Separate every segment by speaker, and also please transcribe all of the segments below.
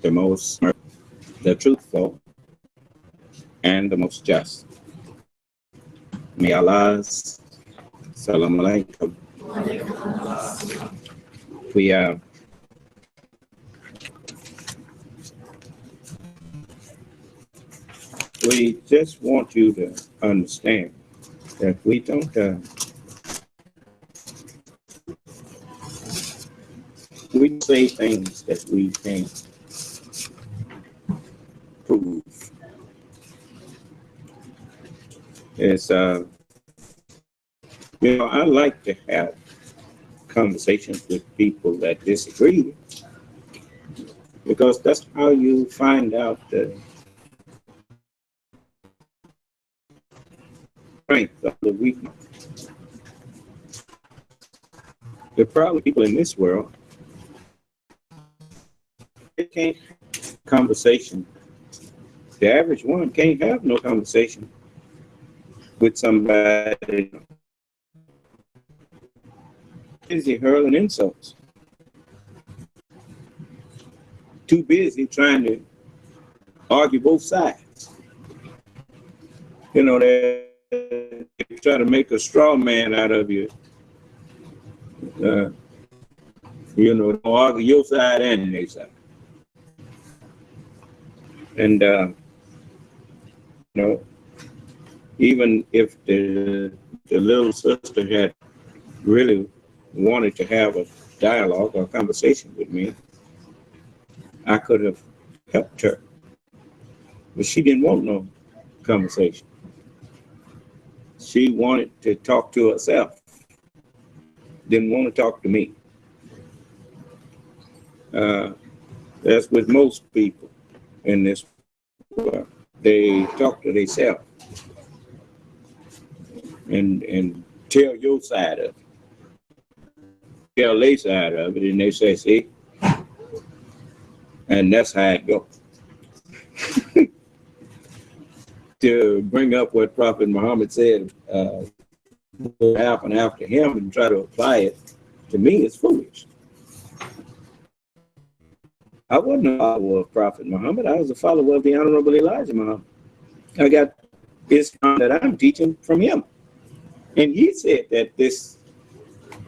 Speaker 1: the most, the truthful, and the most just. May Allah's salam alaikum. We we just want you to understand that we don't we say things that we can't prove. It's I like to have conversations with people that disagree because that's how you find out the strength of the weakness. The problem with people in this world, they can't have conversation. The average one can't have no conversation with somebody busy hurling insults. Too busy trying to argue both sides. They try to make a straw man out of you. Argue your side and their side. And, even if the little sister had really wanted to have a dialogue or conversation with me, I could have helped her. But she didn't want no conversation. She wanted to talk to herself, didn't want to talk to me. That's with most people in this world. They talk to themselves and tell your side of it. Tell their side of it, and they say, see, and that's how it goes. To bring up what Prophet Muhammad said will happen after him and try to apply it to me is foolish. I wasn't a follower of Prophet Muhammad. I was a follower of the Honorable Elijah Muhammad. I got Islam that I'm teaching from him. And he said that this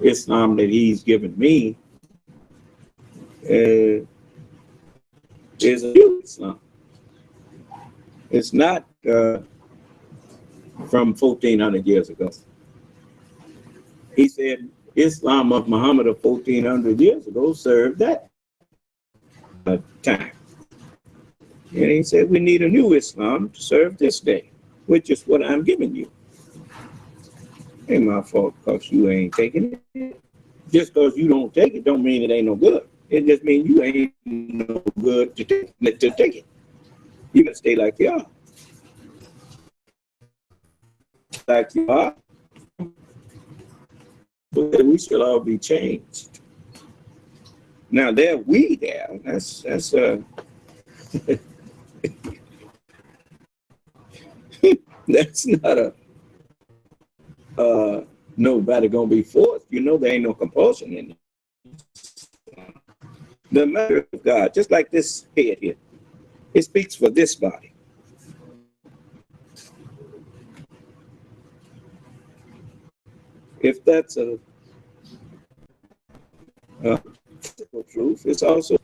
Speaker 1: Islam that he's given me is a new Islam. It's not from 1,400 years ago. He said Islam of Muhammad of 1,400 years ago served that time. And he said we need a new Islam to serve this day, which is what I'm giving you. Ain't my fault because you ain't taking it. Just because you don't take it don't mean it ain't no good. It just means you ain't no good to take it. You gotta stay like you are. Like you are. But we shall all be changed. Now there we there. That's that's not nobody gonna be forced. There ain't no compulsion in it. The matter of God, just like this head here, it speaks for this body. If that's a physical truth, it's also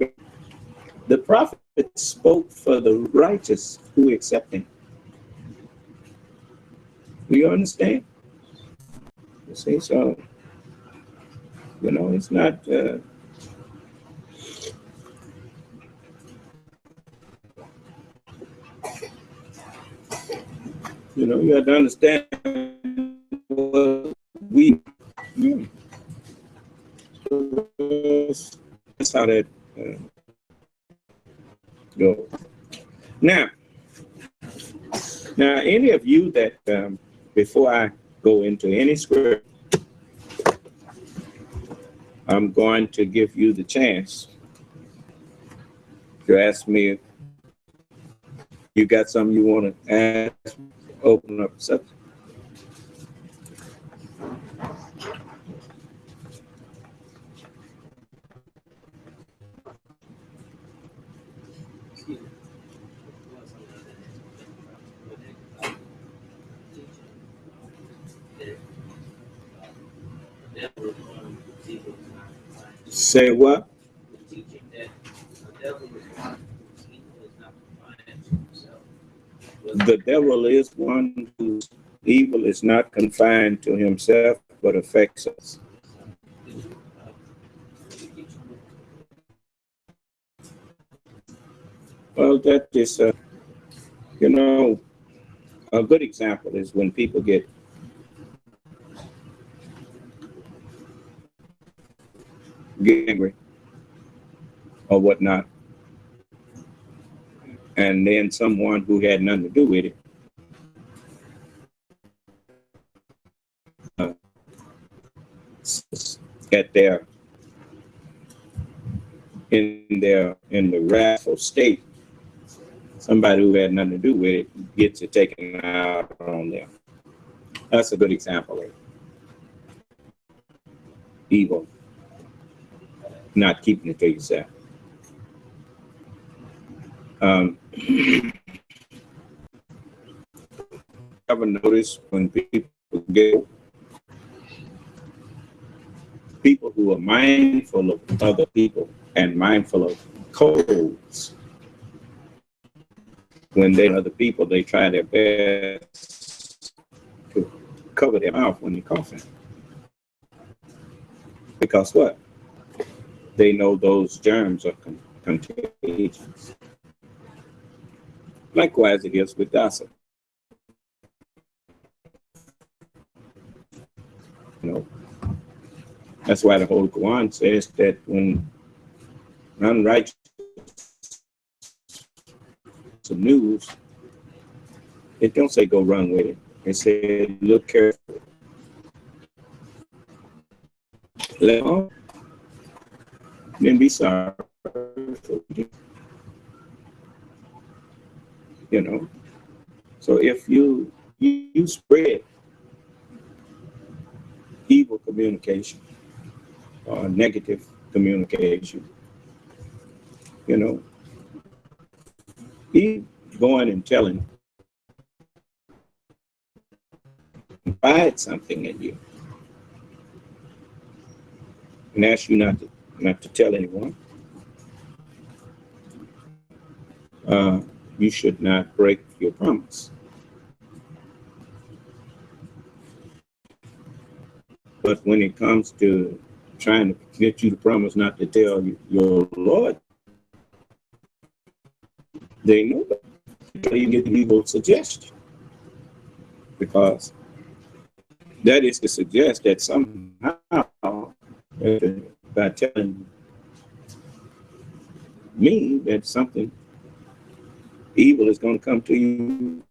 Speaker 1: the prophet spoke for the righteous who accept him. Do you understand? You see, so it's not. You have to understand what we. That's how that goes. Now, any of you that before I go into any script, I'm going to give you the chance to ask me if you got something you want to ask, open up the subject. Say what? The devil is one whose evil is not confined to himself, but affects us. Well, that is, you know, a good example is when people get angry or whatnot, and then someone who had nothing to do with it uh, at their in the wrathful state, somebody who had nothing to do with it gets it taken out on them. That's a good example of evil, not keeping it to yourself. Ever notice when people who are mindful of other people and mindful of codes, when they're other people, they try their best to cover their mouth when they're coughing. Because what? They know those germs are contagious. Likewise, it is with gossip. You know, that's why the Holy Quran says that when unrighteous news, it don't say go run with it. It said look carefully. Let on, then be sorry for it. You know. So if you spread evil communication or negative communication, you know, he going and telling, confide something in you, and ask you not to tell anyone. You should not break your promise. But when it comes to trying to get you to promise not to tell your Lord, they know that you get the evil suggestion. Because that is to suggest that somehow, by telling me that something evil is going to come to you,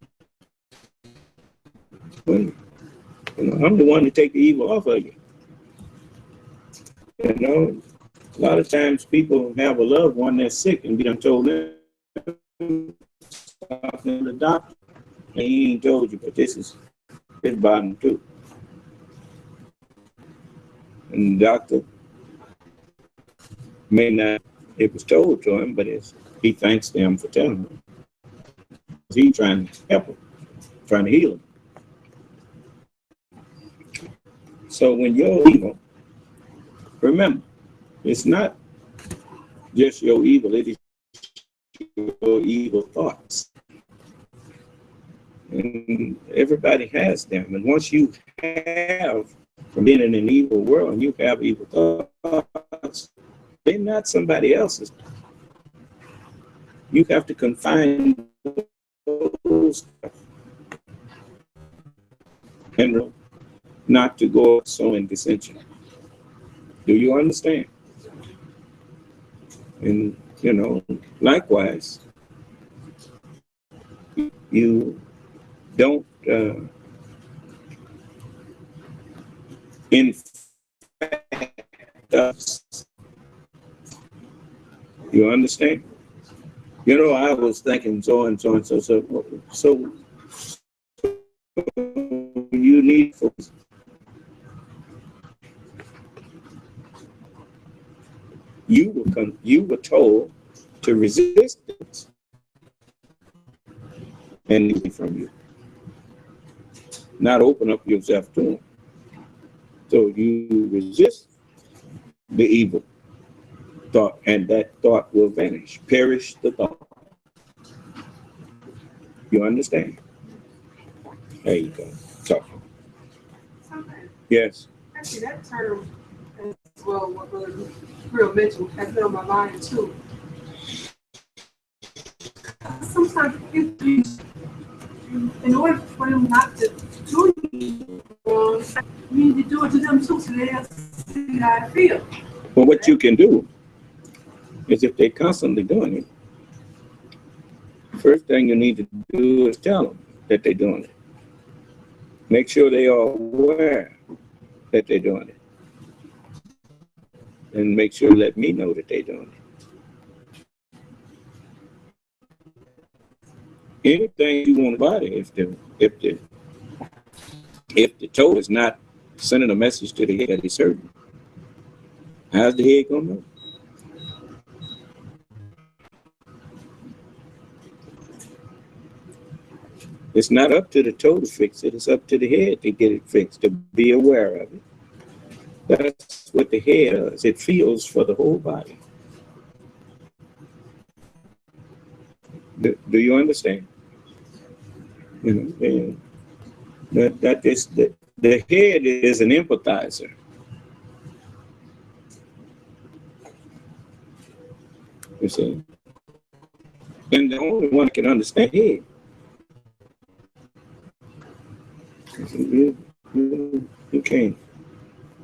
Speaker 1: when I'm the one to take the evil off of you. You know, a lot of times people have a loved one that's sick and be told them the doctor, and he ain't told you, but this is his bottom too. And the doctor may not, it was told to him, but he thanks them for telling him. He's trying to help him, trying to heal him. So when you're evil, remember, it's not just your evil, it is your evil thoughts. And everybody has them. And once you have, from being in an evil world, and you have evil thoughts, they're not somebody else's. You have to confine those and not to go sowing dissension. Do you understand? And, you know, likewise, you don't infect us. You understand? You know, I was thinking so and so and so. So you need focus. You were told to resist it. and from you. Not open up yourself to them. So you resist the evil thought, and that thought will vanish. Perish the thought. You understand? There you go. Talk. Yes.
Speaker 2: Actually, that term as well, what Brother Real mentioned, has been on my mind too. Sometimes in order for them not to do you wrong, you need to do it to them too, so they'll see how I feel.
Speaker 1: Well, what you can do is if they're constantly doing it, first thing you need to do is tell them that they're doing it. Make sure they are aware that they're doing it. And make sure let me know that they're doing it. Anything you want about it, if the toe is not sending a message to the head that it's hurting, how's the head gonna know? It's not up to the toe to fix it. It's up to the head to get it fixed, to be aware of it. That's what the head does. It feels for the whole body. Do you understand? You know, that is the head is an empathizer. You see, and the only one that can understand head. You can't.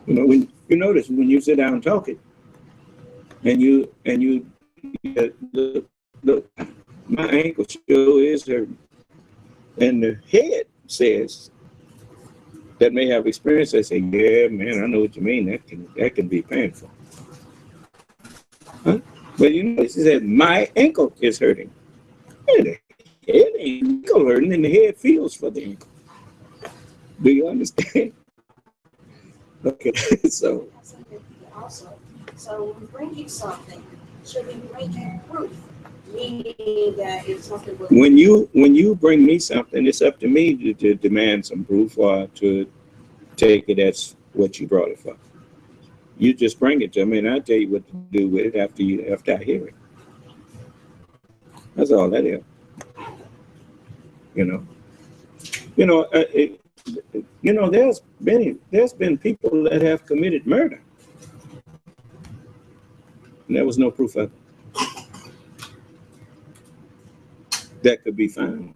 Speaker 1: You know, when you notice when you sit down talking, and you look, my ankle sure is hurting, and the head says that may have experience. They say, "Yeah, man, I know what you mean. That can be painful." Huh? But you know, it said my ankle is hurting. And the head ankle hurting, and the head feels for the ankle. Do you understand? Okay, so.
Speaker 3: Also, so when bringing something, should we bring proof? Meaning that if something was
Speaker 1: When you bring me something, it's up to me to demand some proof or to take it as what you brought it for. You just bring it to me, and I'll tell you what to do with it after I hear it. That's all that is. You know. You know. You know. There's been people that have committed murder, and there was no proof of it that could be found.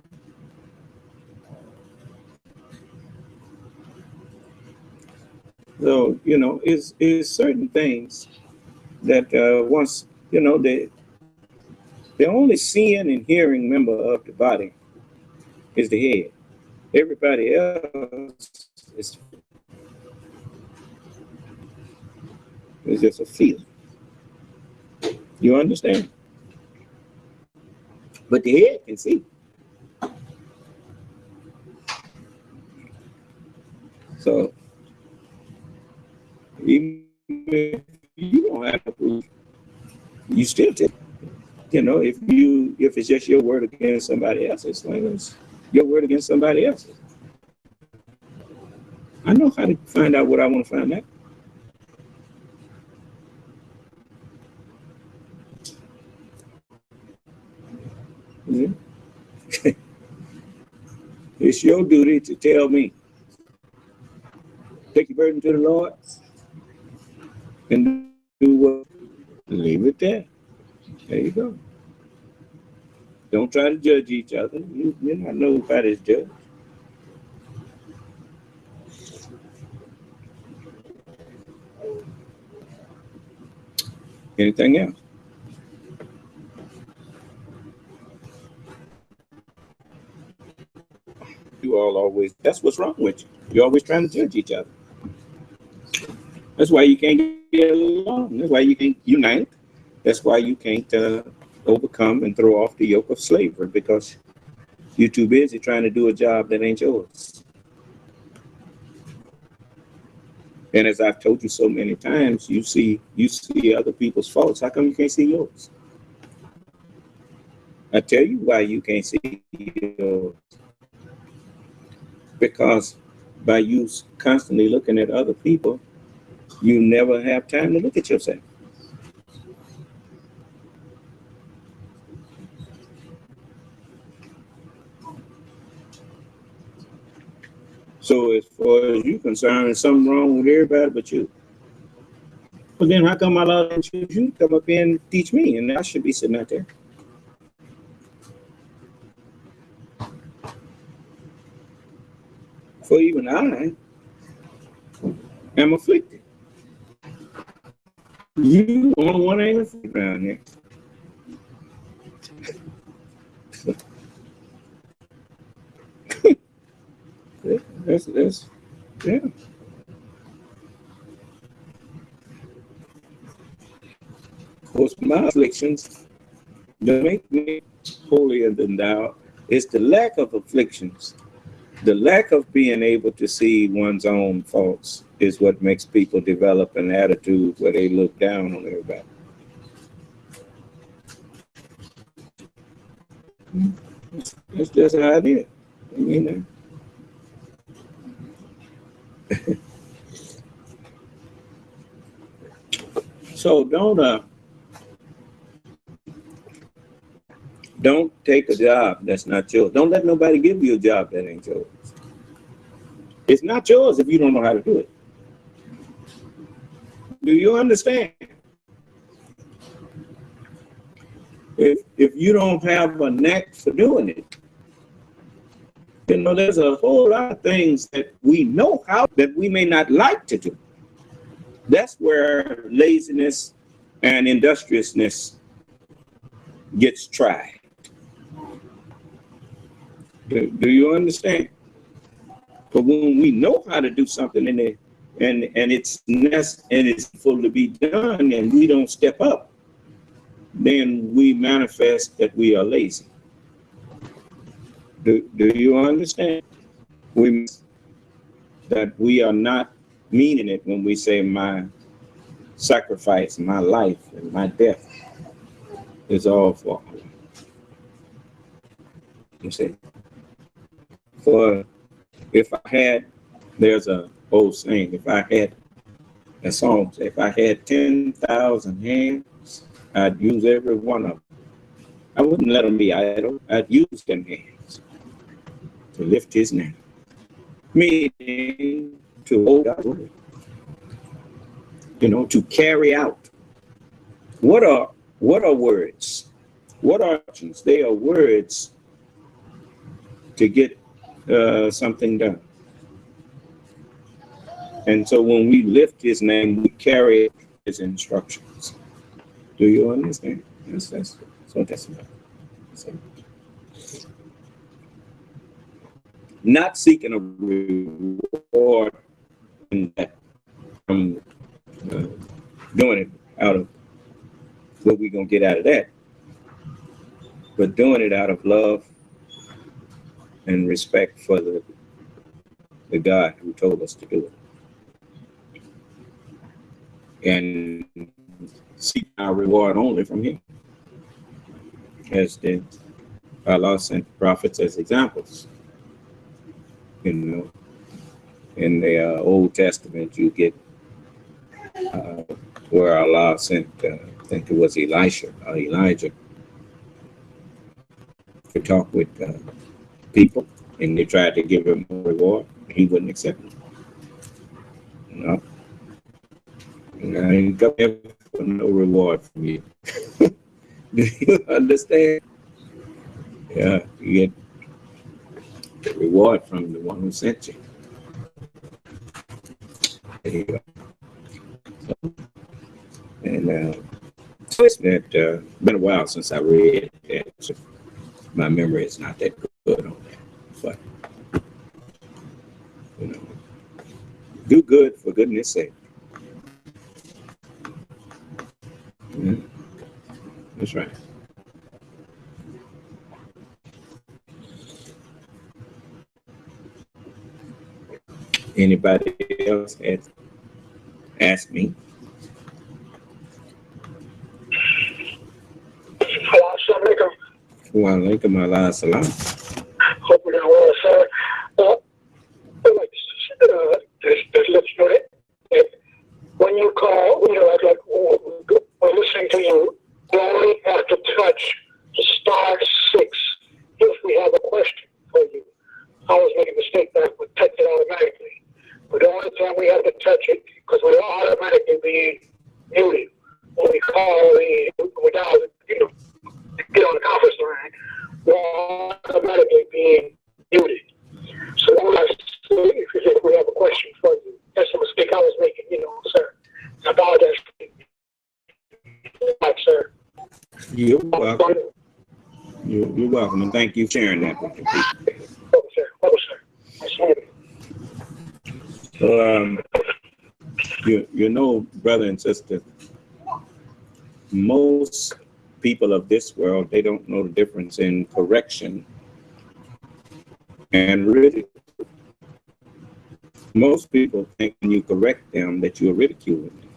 Speaker 1: So you know, is certain things that once you know the only seeing and hearing member of the body is the head. Everybody else is just a feeling. You understand? But the head can see. So even if you don't have to prove, you still take. You know, if it's just your word against somebody else's, like it's your word against somebody else's. I know how to find out what I want to find out. Mm-hmm. It's your duty to tell me. Take your burden to the Lord and do what? Leave it there. There you go. Don't try to judge each other. You're not nobody's judge. Anything else? You all always, that's what's wrong with you. You're always trying to judge each other. That's why you can't get along. That's why you can't unite. That's why you can't overcome and throw off the yoke of slavery, because you're too busy trying to do a job that ain't yours. And as I've told you so many times, you see other people's faults. How come you can't see yours? I tell you why you can't see yours. Because by you constantly looking at other people, you never have time to look at yourself. So as far as you're concerned, there's something wrong with everybody but you. But then how come Allah didn't choose you to come up here and teach me? And I should be sitting out there. For even I am afflicted. You the only one ain't afflicted around here. That's yeah. Of course, my afflictions don't make me holier than thou. It's the lack of afflictions, the lack of being able to see one's own faults is what makes people develop an attitude where they look down on everybody. That's just how it is, you know. So don't take a job that's not yours. Don't let nobody give you a job that ain't yours. It's not yours if you don't know how to do it. Do you understand? If you don't have a knack for doing it, you know, there's a whole lot of things that we know how that we may not like to do. That's where laziness and industriousness gets tried. Do you understand? But when we know how to do something and it's full to be done and we don't step up, then we manifest that we are lazy. Do you understand? That we are not meaning it when we say my sacrifice, my life, and my death is all for Allah. You see? For if I had, there's a old saying, if I had a song, if I had 10,000 hands, I'd use every one of them. I wouldn't let them be idle. I'd use them hands to lift his name. Meaning to hold God's word. You know, to carry out. What are words? What are actions? They are words to get something done. And so when we lift his name, we carry his instructions. Do you understand? That's what that's about. So, not seeking a reward in that from doing it out of what we're going to get out of that, but doing it out of love and respect for the God who told us to do it. And seek our reward only from him. As did Allah sent prophets as examples. You know, in the Old Testament, you get where Allah sent, I think it was Elijah, to talk with people, and they tried to give him a reward. He wouldn't accept it. You know, and I ain't got no reward from you. Do you understand? Yeah, you get the reward from the one who sent you. There you go. And so it's been a while since I read that. So my memory is not that good on that. But, you know, do good for goodness sake. Mm-hmm. That's right. Anybody else has asked me? Wa alaikum assalam.
Speaker 4: Hope you're doing well, sir. I'd like to just let you know that when you call, like we're listening to you, you only have to touch star 6 if we have a question for you. I always make a mistake that we touch it automatically. But the only time we have to touch it, because we're automatically being muted. When we call, we dial, get on the conference line, we're automatically being muted. So all I say, if we have a question for you, that's a mistake I was making, sir. I apologize for that, sir.
Speaker 1: You're welcome. You're welcome, and thank you for sharing that with the people.
Speaker 4: Oh, sir.
Speaker 1: So, brother and sister, most people of this world, they don't know the difference in correction and ridicule. Most people think when you correct them that you're ridiculing them.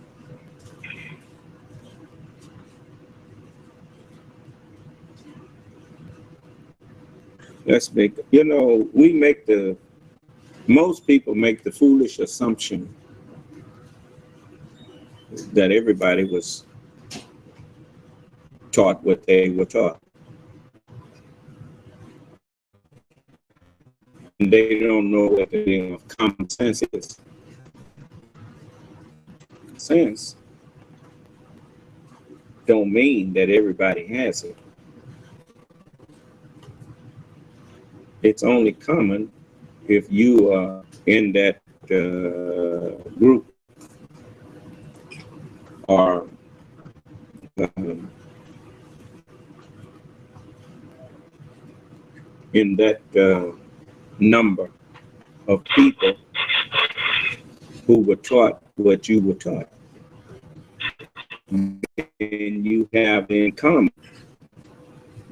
Speaker 1: Most people make the foolish assumption that everybody was taught what they were taught. And they don't know what the meaning of common sense is. Sense don't mean that everybody has it. It's only common if you are in that group or in that number of people who were taught what you were taught. And you have in common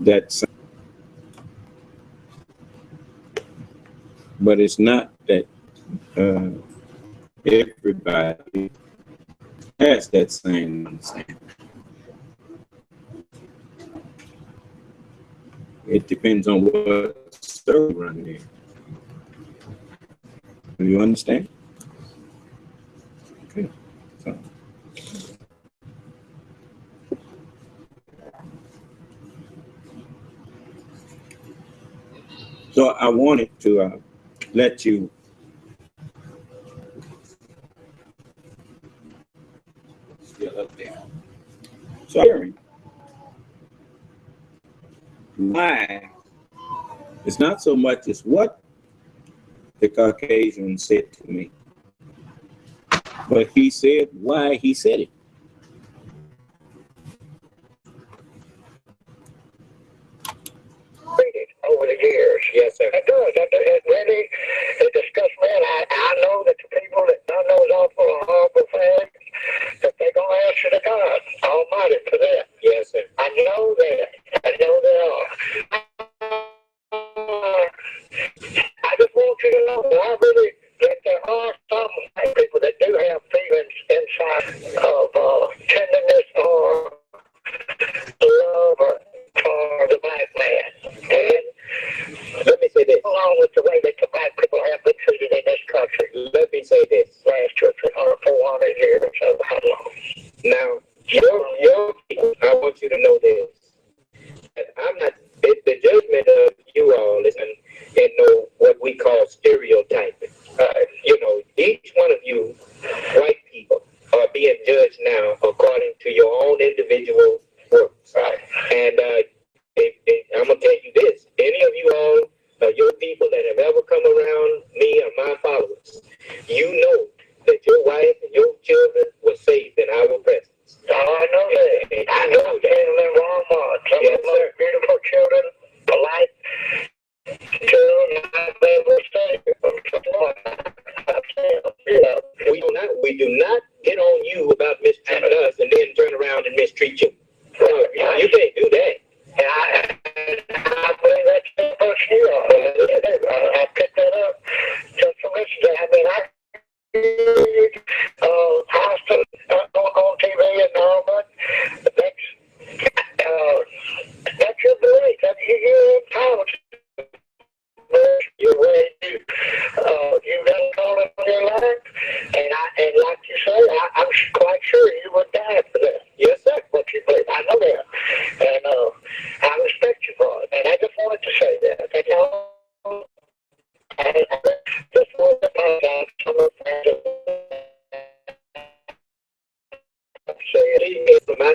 Speaker 1: that. But it's not that everybody has that same understanding. It depends on what circle you're running in. Do you understand? Okay. So I wanted to let you still up there. So why? It's not so much as what the Caucasian said to me, but he said why he said it.
Speaker 4: Over the years, yes, sir. It does. It really disgusts me. And I know that the people that done those awful and horrible things, that they're going to answer to God Almighty for that. Yes, sir. I know that. I know they are. I just want you to know that I really that there are some people that do have feelings inside of tenderness or love for the black man. And let me say this. Along with the way that the black people have been treated in this country. Let me say this. Last 400 years of how long? Now, your people, I want you to know this. I'm not, the judgment of you all is in no what we call stereotyping. Each one of you white people are being judged now according to your own individual works. Right? And I'm going to tell you this. Any of you all, your people that have ever come around me or my followers, you know that your wife and your children were saved in our presence. Oh, I know that. I know that. In Walmart, some of the most beautiful children alive. We do not get on you about mistreating us and then turn around and mistreat you. You can't do that. And I believe that's the first year. I picked that up just from yesterday. I mean, Austin on TV and all, but that's your belief.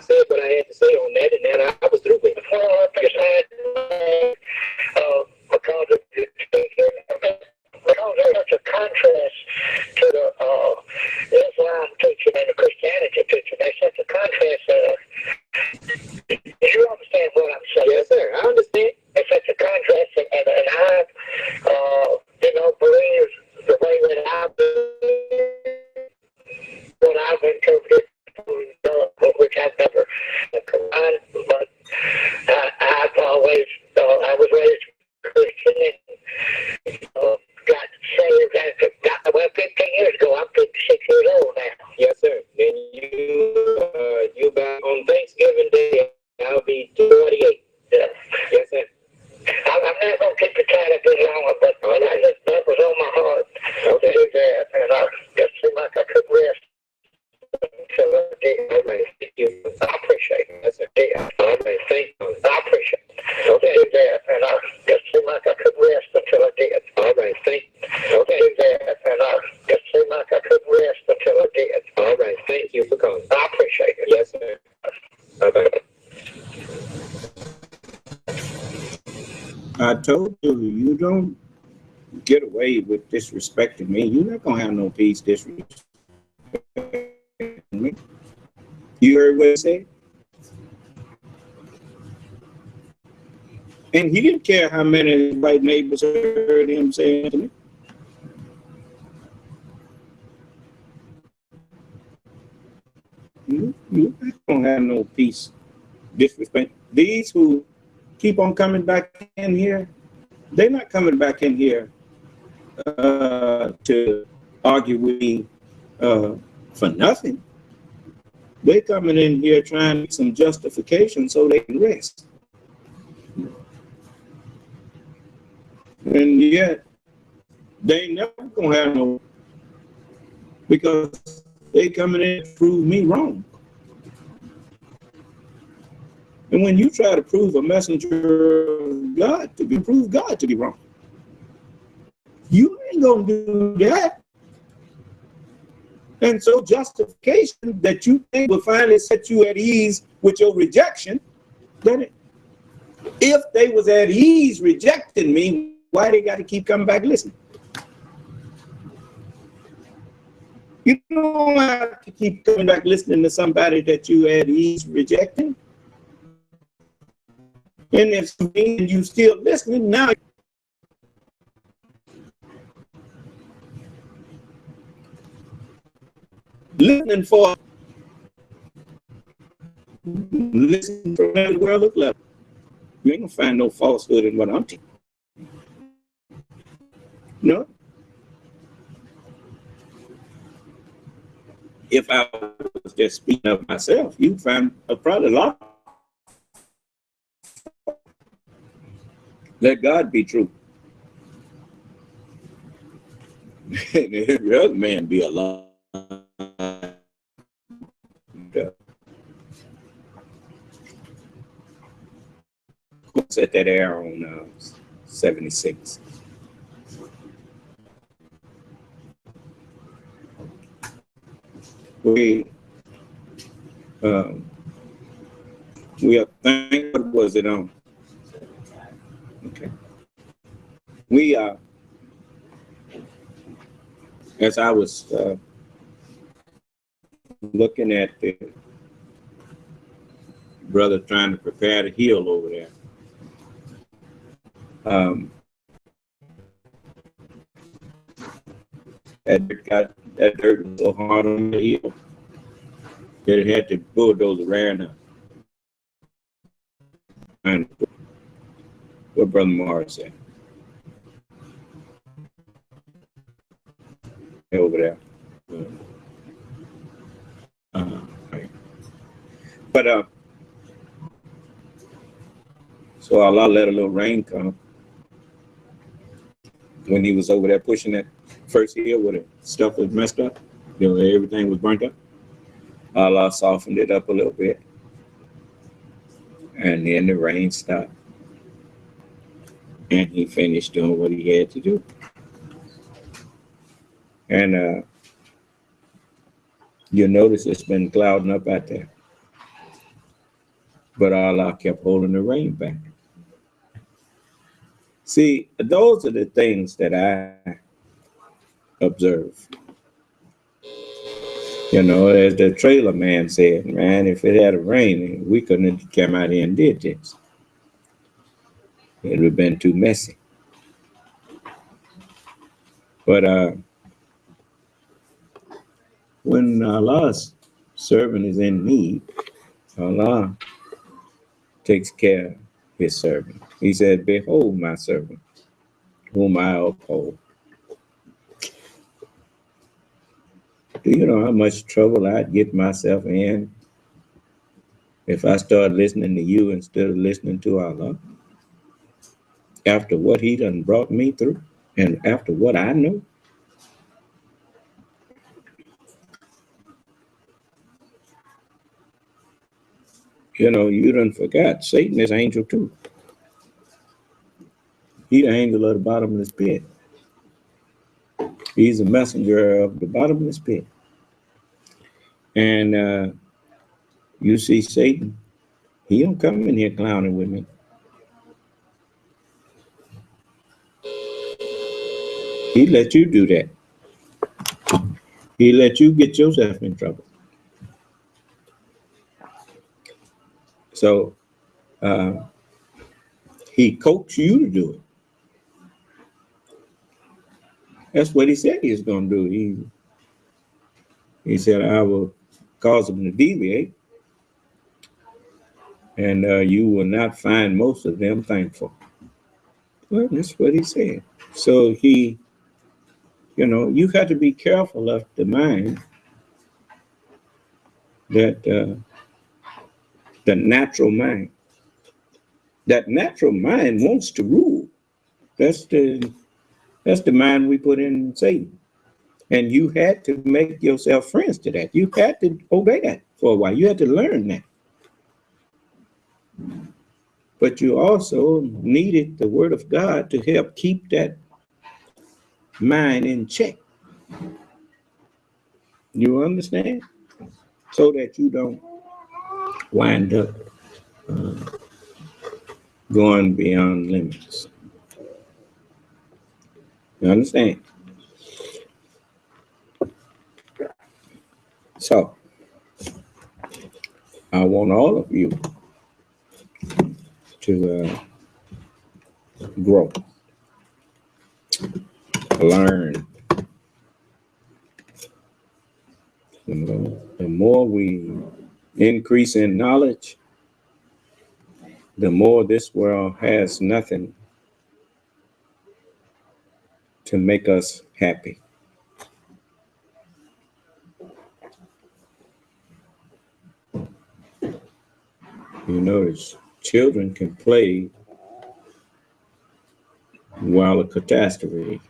Speaker 1: said what I had to say on that, and then I was through with it.
Speaker 4: Well, I just had, because there's such a contrast to the Islam teaching and the Christianity teaching. There's such a contrast there. You understand what I'm saying?
Speaker 1: Yes, sir. I understand.
Speaker 4: There's such a contrast, and I, believe the way that what I've interpreted, which I've never combined, but I've always, I was raised Christian and got saved after, well, 15 years ago. I'm 56 years old now.
Speaker 1: Yes, sir. Then you back on Thanksgiving Day, I'll be 48.
Speaker 4: Yeah.
Speaker 1: Yes, sir.
Speaker 4: I'm not going to keep the time a bit longer, but that was on my heart to do that, and I just seemed like I could rest until I did.
Speaker 1: Thank you.
Speaker 4: I appreciate it.
Speaker 1: Yes, sir.
Speaker 4: Yeah.
Speaker 1: Thank you.
Speaker 4: I appreciate it. To do that, and I just seemed like I could rest until I did.
Speaker 1: All right. Thank
Speaker 4: To do that, and I just seemed like I could rest until I did.
Speaker 1: All right. Thank you for calling.
Speaker 4: I appreciate it.
Speaker 1: Yes, sir. Bye-bye. I told you, you don't get away with disrespecting me. You're not going to have no peace disrespecting me. You heard what he said? And he didn't care how many white neighbors heard him saying to me. You're not going to have no peace disrespect. These who keep on coming back in here, they're not coming back in here to argue with me for nothing. They're coming in here trying to make some justification so they can rest. And yet, they ain't never gonna have no, because they coming in to prove me wrong. And when you try to prove a messenger of God prove God to be wrong, you ain't gonna do that. And so justification that you think will finally set you at ease with your rejection, then if they was at ease rejecting me, why they got to keep coming back listening? You don't have to keep coming back listening to somebody that you at ease rejecting. And if you still listening now, listening for listen from the world of level. You ain't gonna find no falsehood in what I'm teaching. No. If I was just speaking of myself, you'd find probably a lot. Let God be true. Every other man be a lie. Set that air on 76. We are thank what was it on? Okay. We as I was looking at the brother trying to prepare to heal over there. That dirt was so hard on the heel that it had to bulldoze around. What Brother Morris said. Over there. Right. But so Allah let a little rain come when he was over there pushing that first hill where the stuff was messed up. Everything was burnt up. Allah softened it up a little bit. And then the rain stopped. And he finished doing what he had to do. And you'll notice it's been clouding up out there. But Allah kept holding the rain back. See, those are the things that I observe. You know, as the trailer man said, man, if it had rained, we couldn't have come out here and did this. It would have been too messy. But when Allah's servant is in need, Allah takes care of his servant. He said, behold my servant, whom I uphold. Do you know how much trouble I'd get myself in if I start listening to you instead of listening to Allah? After what he done brought me through and after what I know? You know, you done forgot Satan is angel too. He the angel of the bottomless pit. He's a messenger of the bottomless pit. And you see Satan, he don't come in here clowning with me. He let you do that. He let you get yourself in trouble. So he coaxed you to do it. That's what he said he was going to do. He said, I will cause them to deviate, and you will not find most of them thankful. Well, that's what he said. So he, you know, you got to be careful of the mind that the natural mind. That natural mind wants to rule. That's the mind we put in Satan. And you had to make yourself friends to that. You had to obey that for a while. You had to learn that. But you also needed the word of God to help keep that mind in check. You understand? So that you don't wind up going beyond limits. You understand? So, I want all of you to grow, learn. You know, the more we increase in knowledge, the more this world has nothing to make us happy. You notice children can play while a catastrophe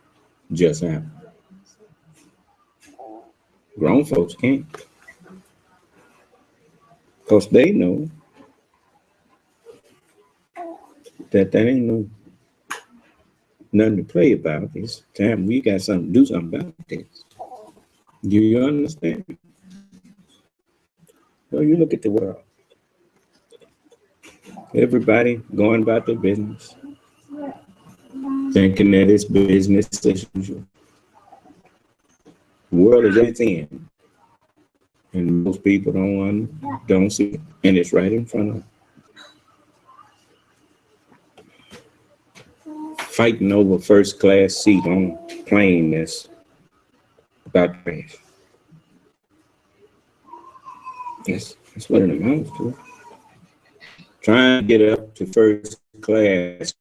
Speaker 1: just happened. Grown folks can't. Because they know that ain't nothing to play about. It's time we got something to do something about this. Do you understand? Well, you look at the world. Everybody going about their business, thinking that it's business as usual. The world is at its end, and most people don't see it, and it's right in front of them. Fighting over first class seat on plane that's about to crash. That's what it amounts to. Trying to get up to first class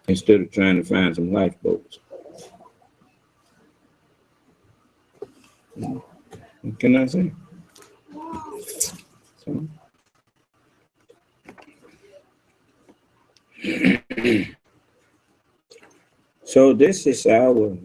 Speaker 1: instead of trying to find some lifeboats. What can I say? So this is our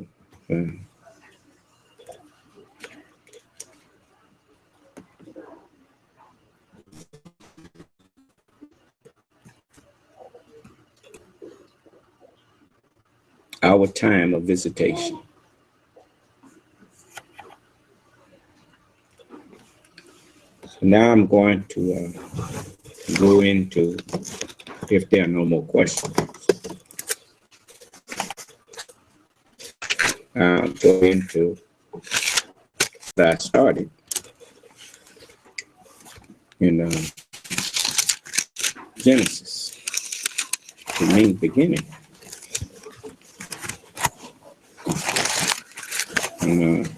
Speaker 1: time of visitation. Now I'm going to go into, if there are no more questions, I'll go into what I started in Genesis. It means beginning. And,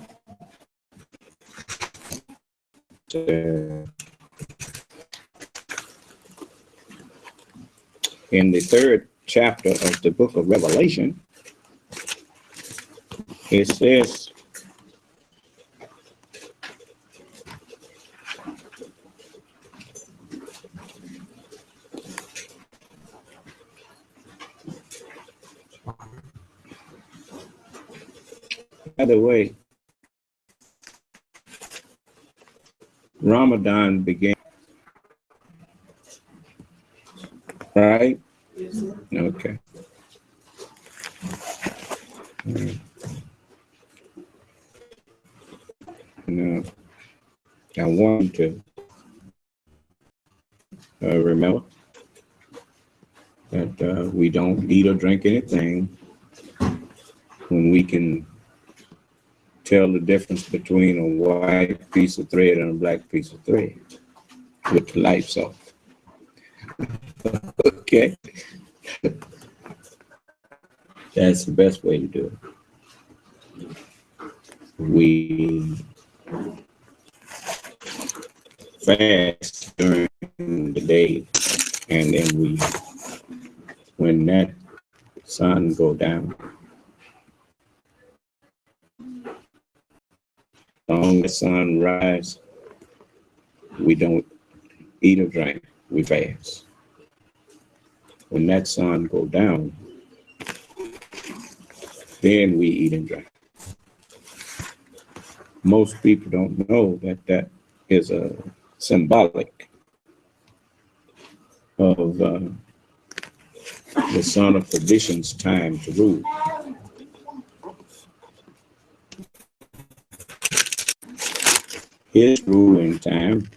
Speaker 1: in the 3rd chapter of the book of Revelation, it says, by the way, Ramadan began, right?
Speaker 2: Yes, sir.
Speaker 1: Okay. Now, I want to remember that we don't eat or drink anything when we can tell the difference between a white piece of thread and a black piece of thread with the lights off. Okay. That's the best way to do it. We fast during the day, and then when that sun go down, long the sun rise, we don't eat or drink, we fast. When that sun go down, then we eat and drink. Most people don't know that that is a symbolic of the son of perdition's time to rule. His ruling time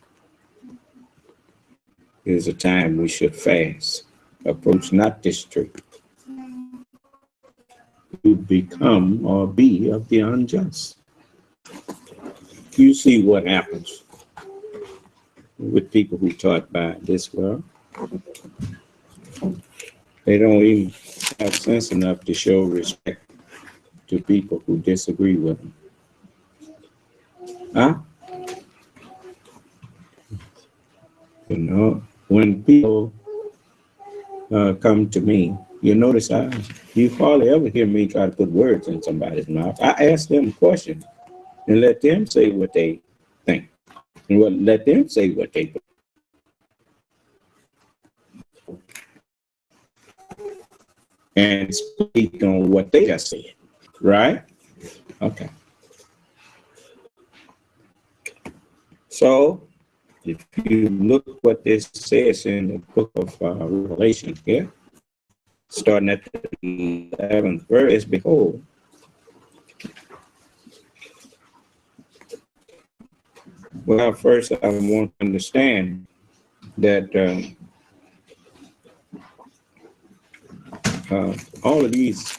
Speaker 1: is a time we should fast. Approach not this tree. You become or be of the unjust. You see what happens with people who taught by this world. They don't even have sense enough to show respect to people who disagree with them. Huh? You know, when people come to me, you notice you hardly ever hear me try to put words in somebody's mouth. I ask them questions and let them say what they think, and let them say what they think. And speak on what they just said, right? Okay. So, if you look what this says in the book of Revelation here, starting at the 11th verse, behold, well, first I want to understand that all of these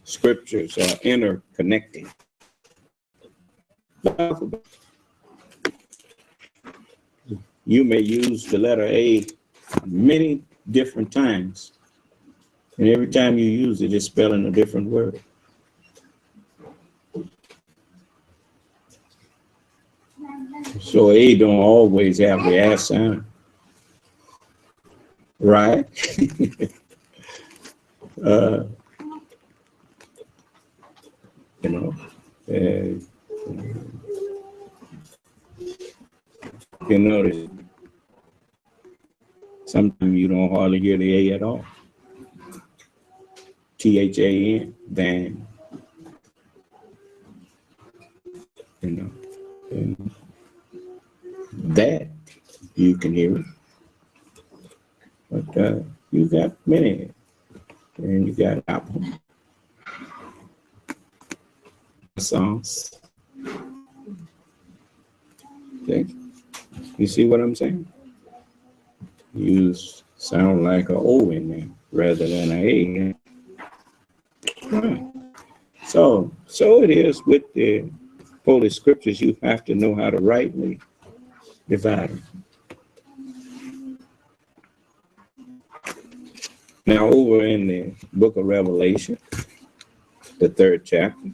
Speaker 1: scriptures are interconnected. You may use the letter A many different times, and every time you use it, it's spelling a different word. So A don't always have the S sound, right? You know, you notice sometimes you don't hardly hear the A at all. THAN, than, you know, and that you can hear it. But you got many, and you got Apple songs. Okay. You see what I'm saying? You sound like an O in there rather than an A. Right. So it is with the Holy Scriptures. You have to know how to rightly divide them. Now, over in the book of Revelation, the 3rd chapter,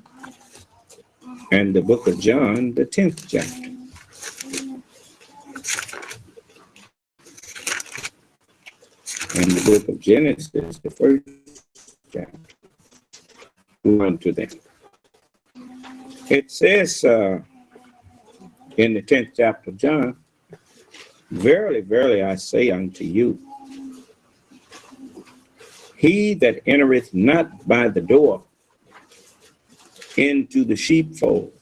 Speaker 1: and the book of John, the 10th chapter. And the book of Genesis, the 1st chapter. One to them. It says in the 10th chapter of John, verily, verily, I say unto you, he that entereth not by the door into the sheepfold,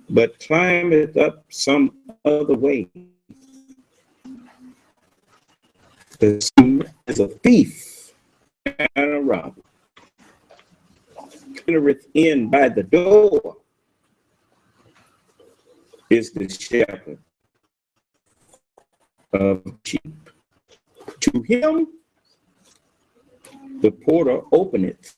Speaker 1: but climbeth up some other way, the son is a thief and a robber. Entereth in by the door is the shepherd of sheep. To him the porter openeth,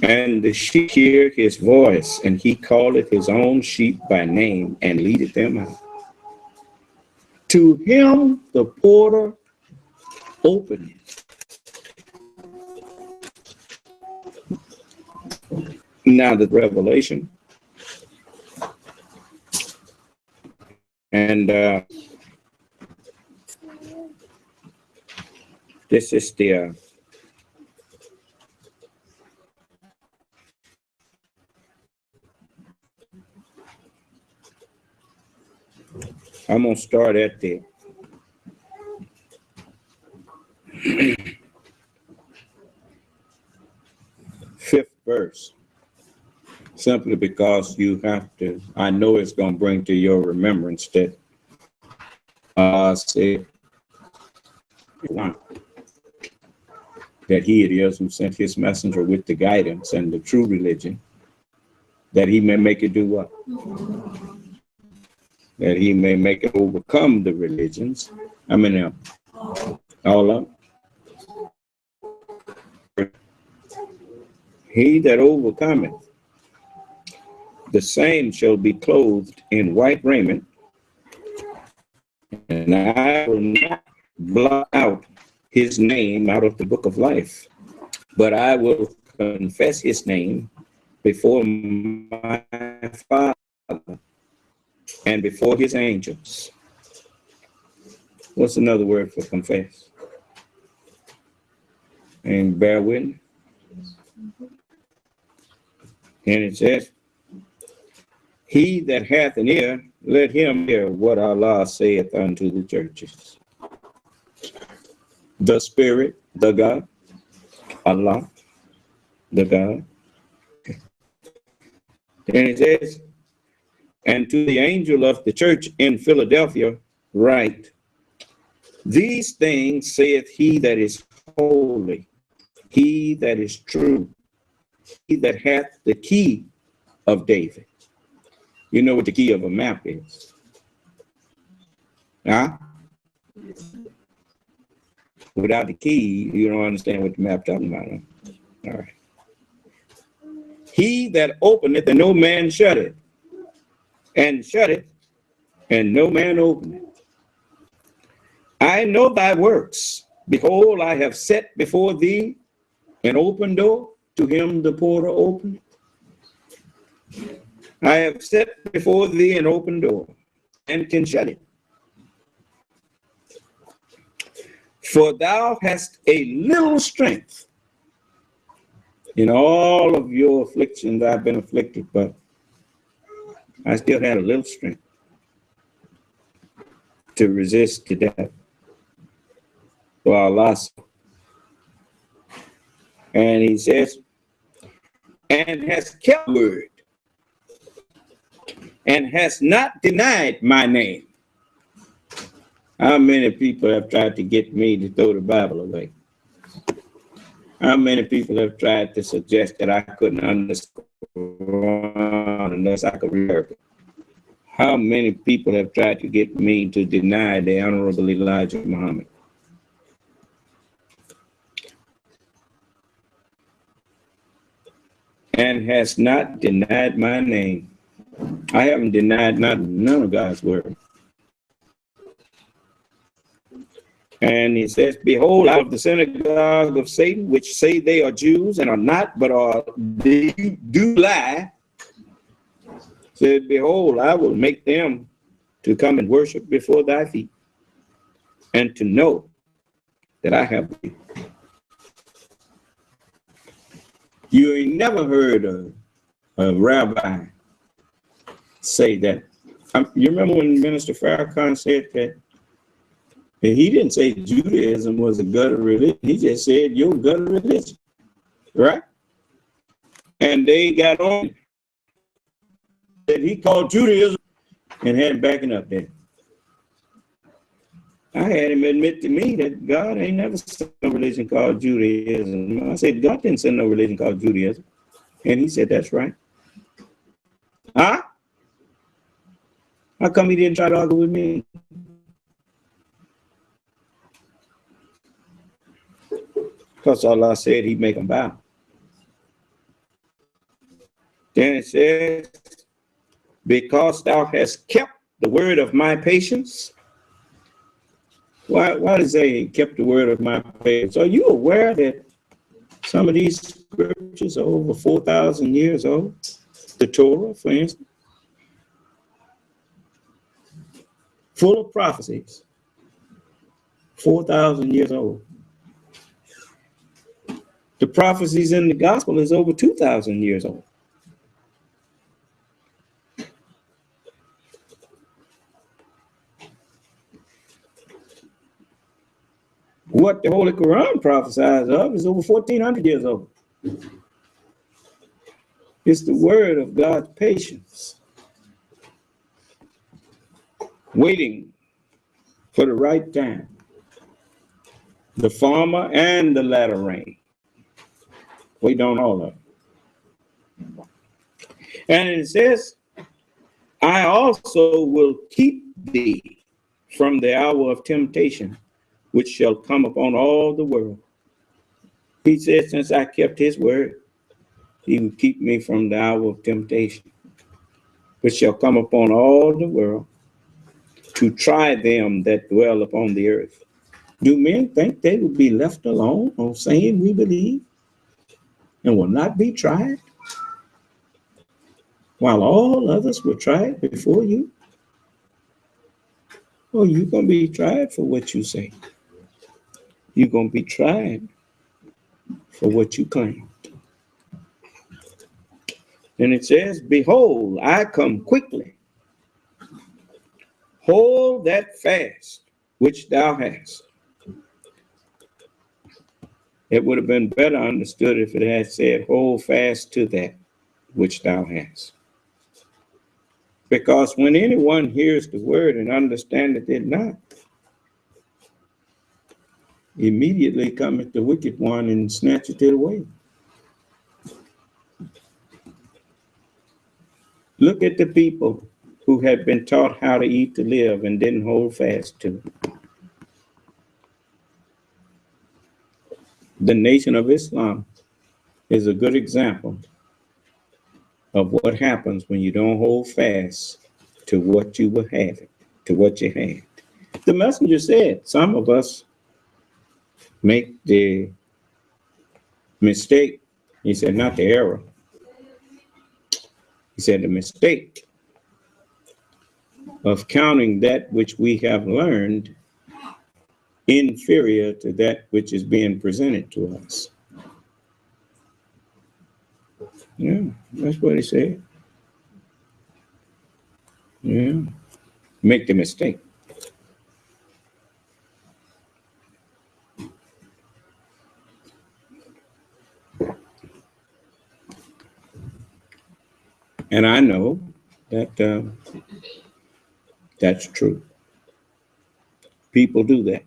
Speaker 1: and the sheep hear his voice, and he calleth his own sheep by name and leadeth them out. To him the porter openeth. Now the Revelation, and this is the I'm going to start at the 5th verse, simply because you have to, I know it's going to bring to your remembrance that said that he it is who sent his messenger with the guidance and the true religion, that he may make it do what? That he may make it overcome the religions. I mean, all up. He that overcometh, the same shall be clothed in white raiment, and I will not blot out his name out of the book of life, but I will confess his name before my Father and before his angels. What's another word for confess? And bear witness. And it says, he that hath an ear, let him hear what Allah saith unto the churches. The Spirit, the God, Allah, the God. And it says, and to the angel of the church in Philadelphia write, these things saith he that is holy, he that is true, he that hath the key of David. You know what the key of a map is? Huh? Without the key, you don't understand what the map talking about. Huh? All right. He that openeth and no man shutteth, and shutteth and no man openeth. I know thy works. Behold, I have set before thee an open door, to him the porter openeth. I have set before thee an open door, and can shut it. For thou hast a little strength. In all of your afflictions I've been afflicted, but I still had a little strength to resist the devil. So I lost. And he says, and has kept word, and has not denied my name. How many people have tried to get me to throw the Bible away? How many people have tried to suggest that I couldn't understand unless I could read it? How many people have tried to get me to deny the Honorable Elijah Muhammad? And has not denied my name. I haven't denied none of God's word. And he says, behold, out of the synagogue of Satan, which say they are Jews and are not, but they do lie, said, behold, I will make them to come and worship before thy feet, and to know that I have thee. You ain't never heard a rabbi say that. You remember when Minister Farrakhan said that? And he didn't say Judaism was a gutter religion. He just said your gutter religion, right? And they got on that he called Judaism and had him backing up there. I had him admit to me that God ain't never sent no religion called Judaism. I said, God didn't send no religion called Judaism. And he said, that's right. Huh? How come he didn't try to argue with me? Because Allah said he'd make them bow. Then it says, because thou hast kept the word of my patience. Why does they kept the word of my patience? Are you aware that some of these scriptures are over 4,000 years old? The Torah, for instance, full of prophecies, 4,000 years old. The prophecies in the gospel is over 2,000 years old. What the Holy Quran prophesies of is over 1,400 years old. It's the word of God's patience, waiting for the right time, the former and the latter rain. Wait on all of it. And it says, I also will keep thee from the hour of temptation, which shall come upon all the world. He said, since I kept his word, he will keep me from the hour of temptation, which shall come upon all the world, to try them that dwell upon the earth. Do men think they will be left alone on saying we believe and will not be tried, while all others were tried before you? Oh, you're going to be tried for what you say. You're going to be tried for what you claim. And it says, behold, I come quickly. Hold that fast which thou hast. It would have been better understood if it had said, hold fast to that which thou hast. Because when anyone hears the word and understandeth it not, immediately cometh the wicked one and snatcheth it away. Look at the people who had been taught how to eat to live and didn't hold fast to it. The Nation of Islam is a good example of what happens when you don't hold fast to what you were having, to what you had. The messenger said, some of us make the mistake. He said, not the error. He said the mistake of counting that which we have learned inferior to that which is being presented to us. Yeah, that's what he said. Yeah, make the mistake. And I know that that's true. People do that.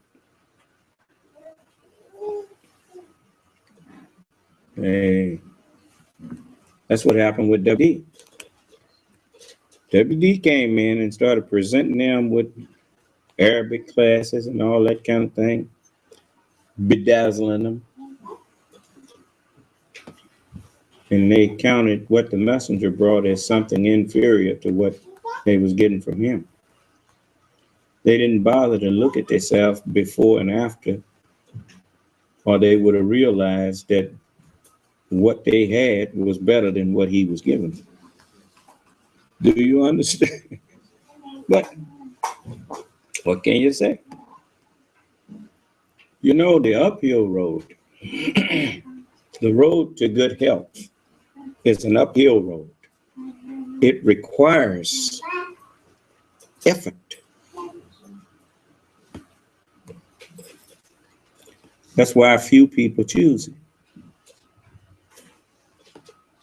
Speaker 1: Hey, that's what happened with WD. WD came in and started presenting them with Arabic classes and all that kind of thing, bedazzling them. And they counted what the messenger brought as something inferior to what they was getting from him. They didn't bother to look at themselves before and after, or they would have realized that what they had was better than what he was giving. Do you understand? But what can you say? You know, the uphill road, the road to good health is an uphill road. It requires effort. That's why few people choose it.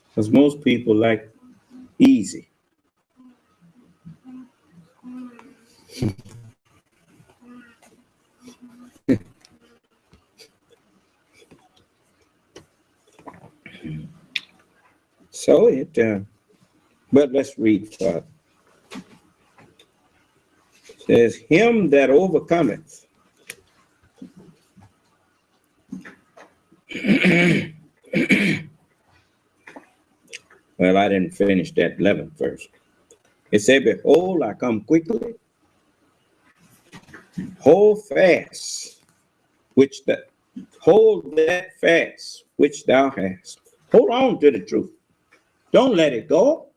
Speaker 1: Because most people like easy. So but let's read further. It says, him that overcometh. Well, I didn't finish that 11th verse. It said, behold, I come quickly. Hold fast, hold that fast which thou hast. Hold on to the truth. Don't let it go.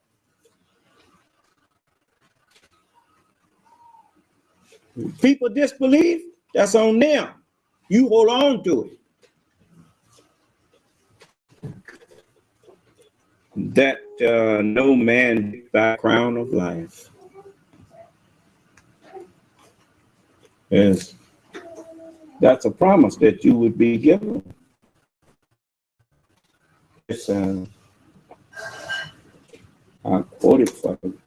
Speaker 1: People disbelieve, that's on them. You hold on to it. That no man take thy crown of life. Yes. That's a promise that you would be given. It's, I'll quote it for you.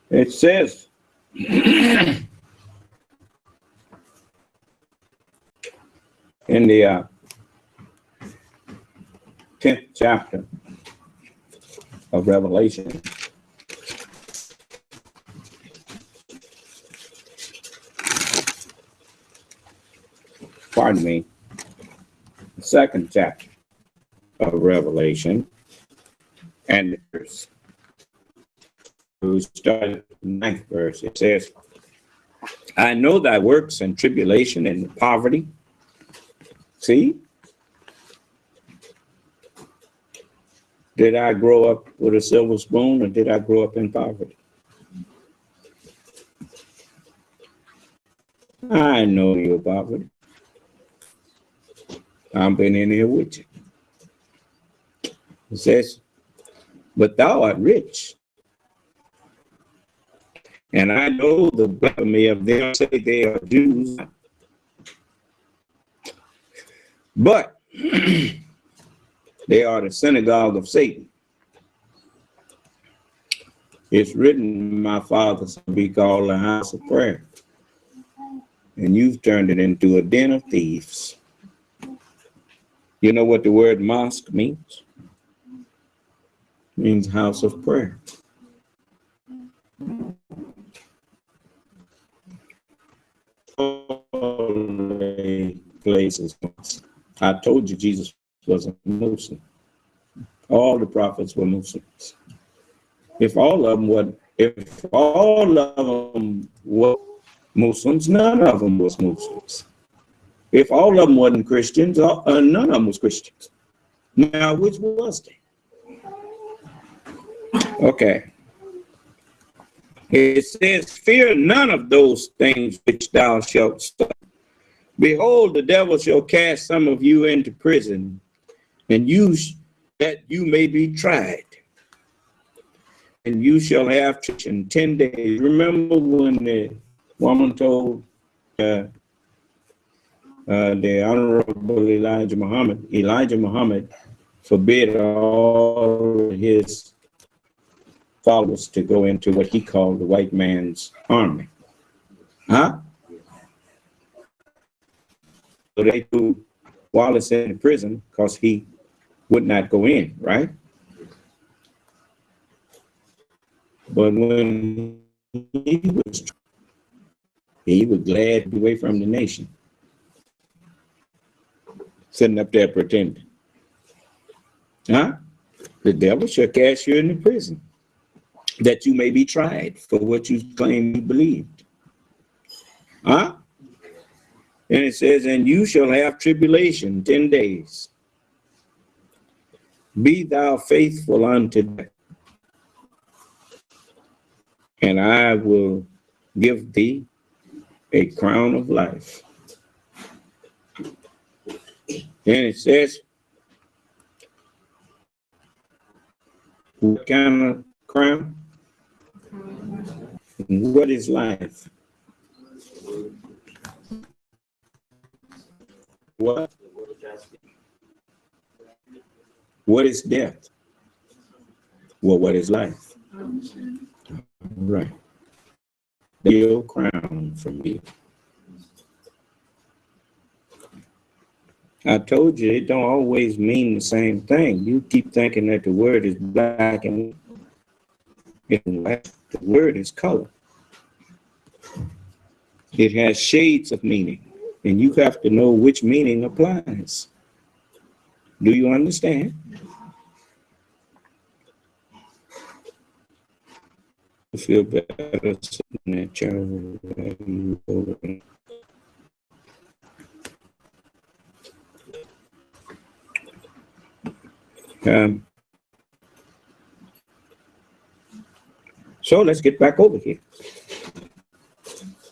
Speaker 1: It says, in the 10th chapter of Revelation, pardon me, the 2nd chapter of Revelation, and the verse, we started the 9th verse. It says, I know thy works and tribulation and poverty. See? Did I grow up with a silver spoon, or did I grow up in poverty? I know your poverty. I've been in here with you. It says, but thou art rich. And I know the blasphemy of them say they are Jews, but they are the synagogue of Satan. It's written, my father shall be called a house of prayer. And you've turned it into a den of thieves. You know what the word mosque means? It means house of prayer. Places. I told you Jesus was a Muslim. All the prophets were Muslims. If all of them were Muslims, none of them was Muslims. If all of them wasn't Christians, none of them was Christians. Now, which was they? Okay. It says, fear none of those things which thou shalt suffer. Behold, the devil shall cast some of you into prison, and that you may be tried. And you shall have 10 days. Remember when the woman told the Honorable Elijah Muhammad forbid all his followers to go into what he called the white man's army. Huh? So they threw Wallace in prison because he would not go in, right? But when he was glad to be away from the nation, sitting up there pretending. Huh? The devil shall cast you into prison, that you may be tried for what you claim you believed. Huh? And it says, and you shall have tribulation 10 days. Be thou faithful unto death, and I will give thee a crown of life. And it says, what kind of crown? What is life? What? What is death? Well, what is life? Right. Your crown from me. I told you it don't always mean the same thing. You keep thinking that the word is black and white. The word is color. It has shades of meaning, and you have to know which meaning applies. Do you understand? I feel better sitting at chair. So let's get back over here.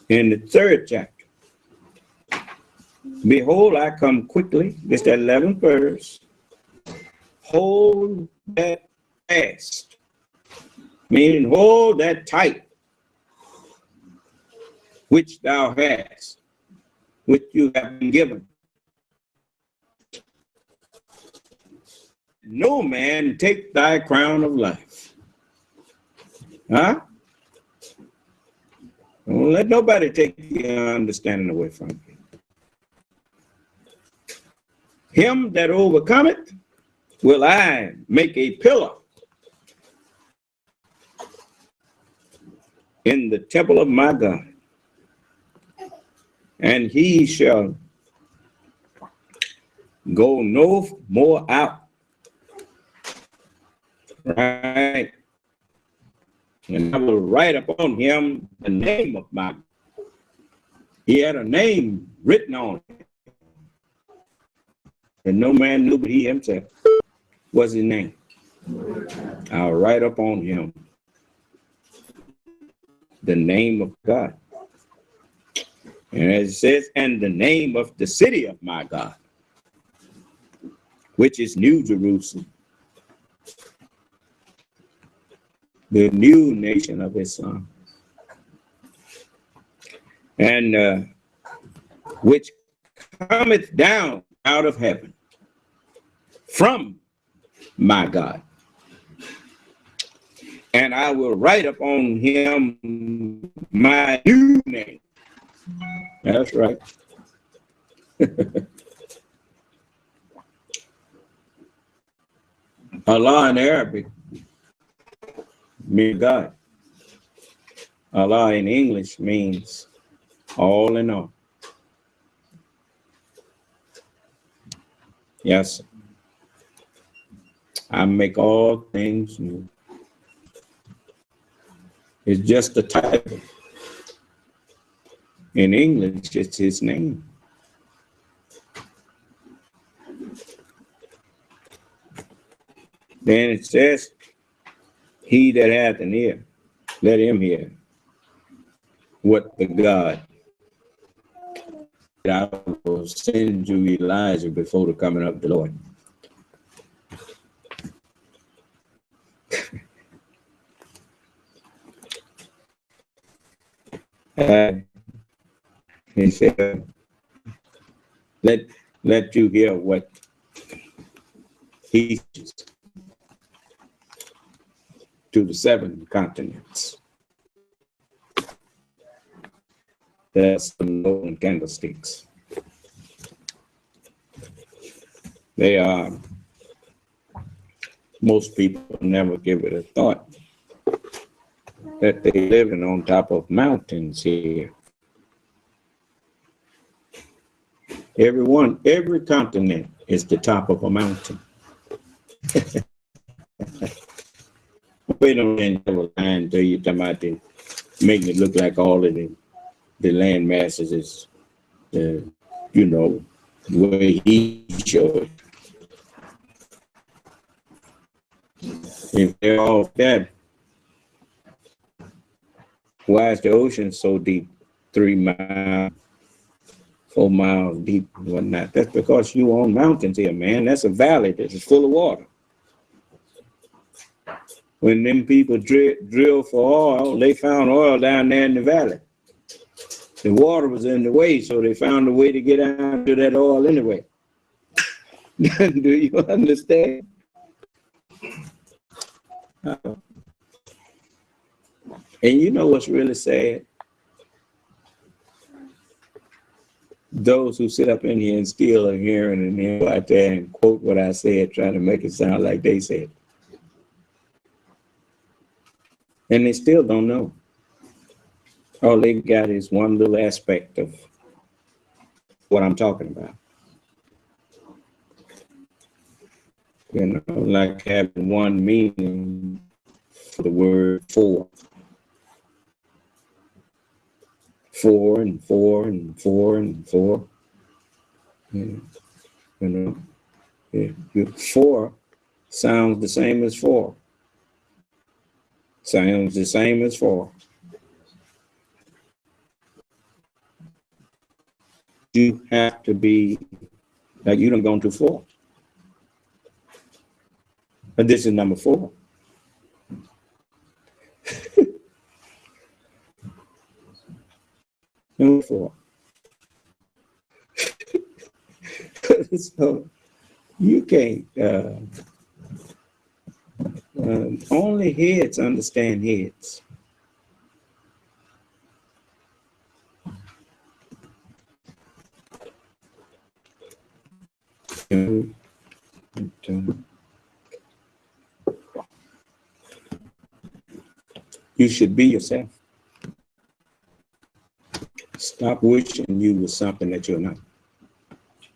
Speaker 1: In the 3rd chapter, behold, I come quickly. This is the 11th verse. Hold that fast, meaning hold that tight, which thou hast, which you have been given. No man take thy crown of life. Huh? Don't let nobody take your understanding away from you. Him that overcometh will I make a pillar in the temple of my God, and he shall go no more out. Right? And I will write upon him the name of my God. He had a name written on it, and no man knew but he himself. What's his name? I'll write upon him the name of God. And as it says, and the name of the city of my God, which is New Jerusalem, the new nation of Islam, and which cometh down out of heaven from my God. And I will write upon him my new name. That's right. Allah in Arabic means God. Allah in English means all in all. Yes. I make all things new. It's just a title. In English, it's his name. Then it says, he that hath an ear, let him hear what the God. I will send you Elijah before the coming of the Lord. He said, let you hear what he teaches to the 7 continents. There's some golden candlesticks. They are, most people never give it a thought that they living on top of mountains here. Every continent is the top of a mountain. Wait a minute, I was lying to you, talking about the, making it look like all of the land masses is, you know, the way he showed. If they're all that, why is the ocean so deep, 3 miles, 4 miles deep and whatnot? That's because you on mountains here, man. That's a valley that is full of water. When them people drill for oil, they found oil down there in the valley. The water was in the way, so they found a way to get down to that oil anyway. Do you understand? And you know what's really sad? Those who sit up in here and still are hearing and then go out there and quote what I said, trying to make it sound like they said. And they still don't know. All they got is one little aspect of what I'm talking about. You know, like having one meaning for the word for. 4 and 4 and 4 and 4. You know, 4 sounds the same as 4. Sounds the same as 4. You have to be like you done gone too far. But this is number 4. Number 4. So you can't. Only heads understand heads. You should be yourself. Stop wishing you were something that you're not,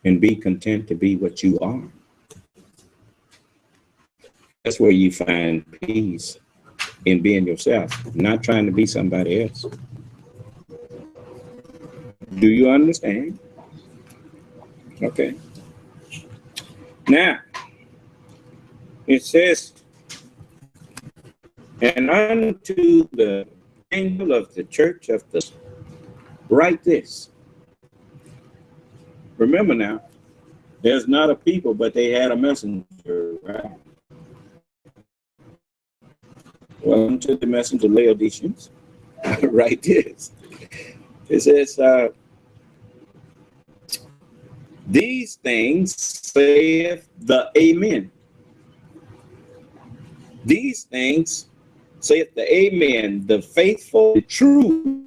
Speaker 1: and be content to be what you are. That's where you find peace, in being yourself, not trying to be somebody else. Do you understand? Okay. Now, it says, and unto the angel of the church of the, write this. Remember now, there's not a people, but they had a messenger, right? Welcome to the messenger Laodiceans. Write this. It says, these things saith the Amen. These things saith the Amen, the faithful, the true.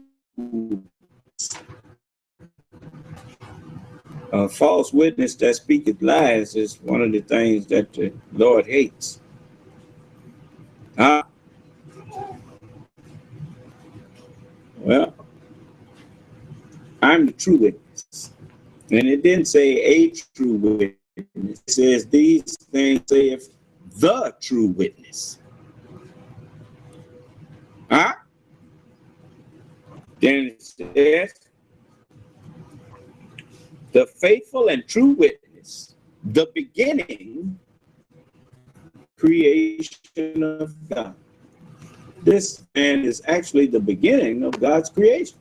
Speaker 1: A false witness that speaketh lies is one of the things that the Lord hates. Well, I'm the true witness. And it didn't say a true witness. It says these things saith the true witness. Then it says the faithful and true witness, the beginning creation of God. This man is actually the beginning of God's creation.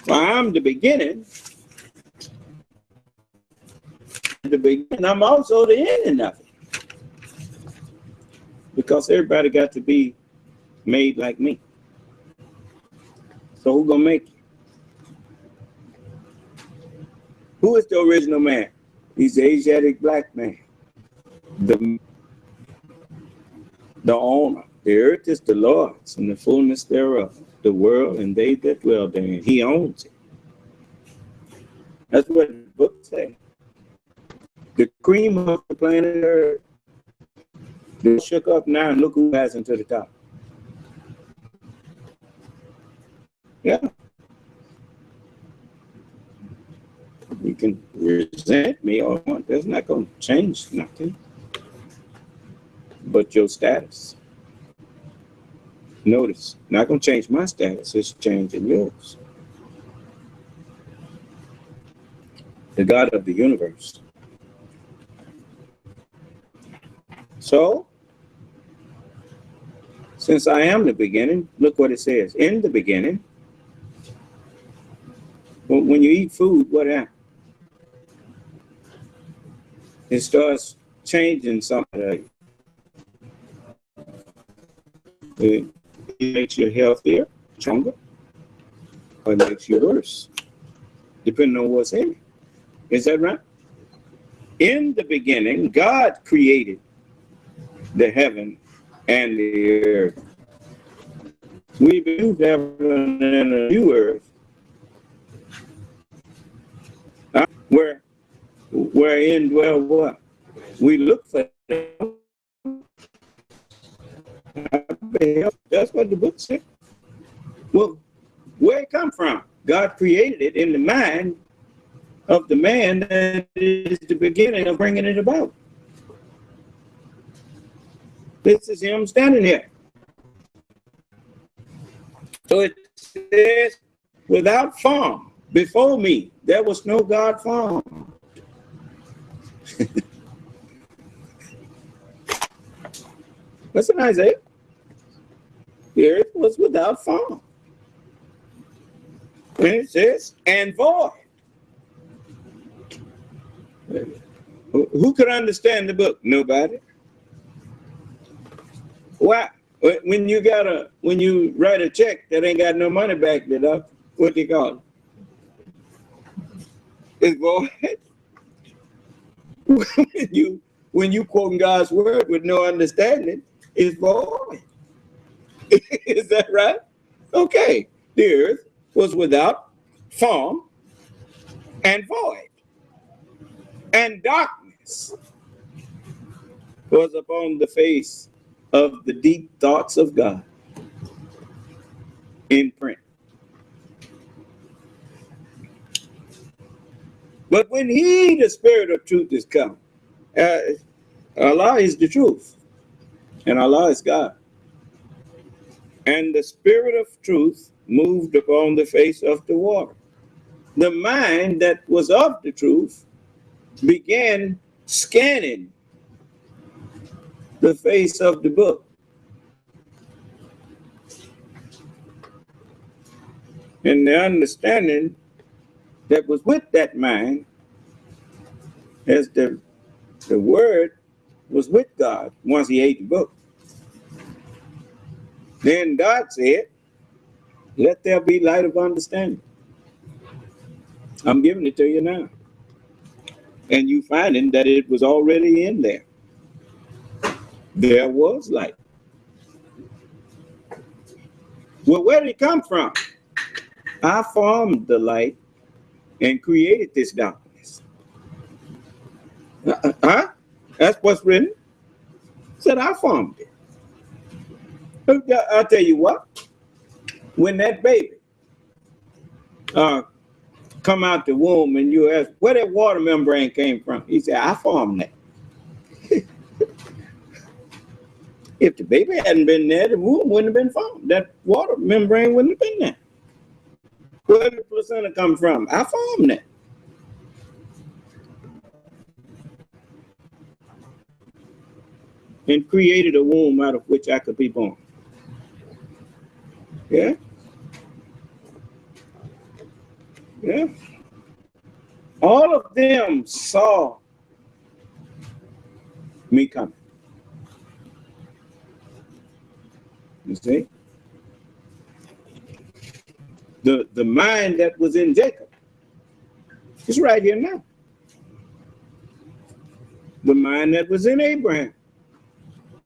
Speaker 1: Well, I'm the beginning. I'm also the ending of it. Because everybody got to be made like me. So who's gonna make it? Who is the original man? He's the Asiatic black man. The owner. The earth is the Lord's and the fullness thereof, the world and they that dwell therein. He owns it. That's what the book says. The cream of the planet Earth. They shook up now and look who rising to the top. Yeah. You can resent me or want. That's not going to change nothing but your status. Notice, not going to change my status, it's changing yours. The God of the universe. So, since I am the beginning, look what it says. In the beginning, when you eat food, what happens? It starts changing something. It makes you healthier, stronger, or it makes you worse, depending on what's in it. Is that right? In the beginning, God created the heaven and the earth. We built heaven and a new earth, wherein dwell what? We look for them. That's what the book said. Well, where it come from? God created it in the mind of the man that is the beginning of bringing it about. This is him standing here. So it says, without form, before me, there was no God form. Listen, Isaiah. The earth was without form. And it says, and void. Who could understand the book? Nobody. Why? When you write a check that ain't got no money backed it up, what do you call it? It's void. when you quoting God's word with no understanding, it's void. Is that right? Okay. The earth was without form and void, and darkness was upon the face of the deep thoughts of God in print. But when he, the spirit of truth, is come, Allah is the truth, and Allah is God. And the spirit of truth moved upon the face of the water. The mind that was of the truth began scanning the face of the book. And the understanding that was with that mind, as the word was with God once he ate the book. Then God said, let there be light of understanding. I'm giving it to you now. And you finding that it was already in there. There was light. Well, where did it come from? I formed the light and created this darkness. Huh? That's what's written. Said I formed it. I'll tell you what. When that baby come out the womb and you ask where that water membrane came from, he said, I formed that. If the baby hadn't been there, the womb wouldn't have been formed. That water membrane wouldn't have been there. Where did the placenta come from? I formed that. And created a womb out of which I could be born. Yeah? Yeah. All of them saw me coming. You see? The mind that was in Jacob is right here now. The mind that was in Abraham.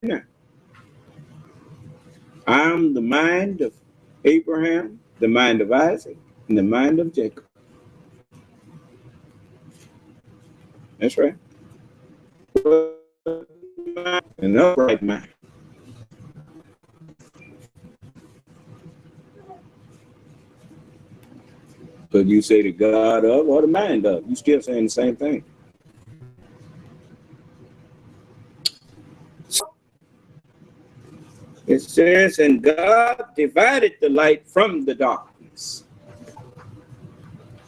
Speaker 1: Now, I'm the mind of Abraham, the mind of Isaac, and the mind of Jacob. That's right. an upright mind. But you say the God of or the mind of, you still saying the same thing. It says, and God divided the light from the darkness.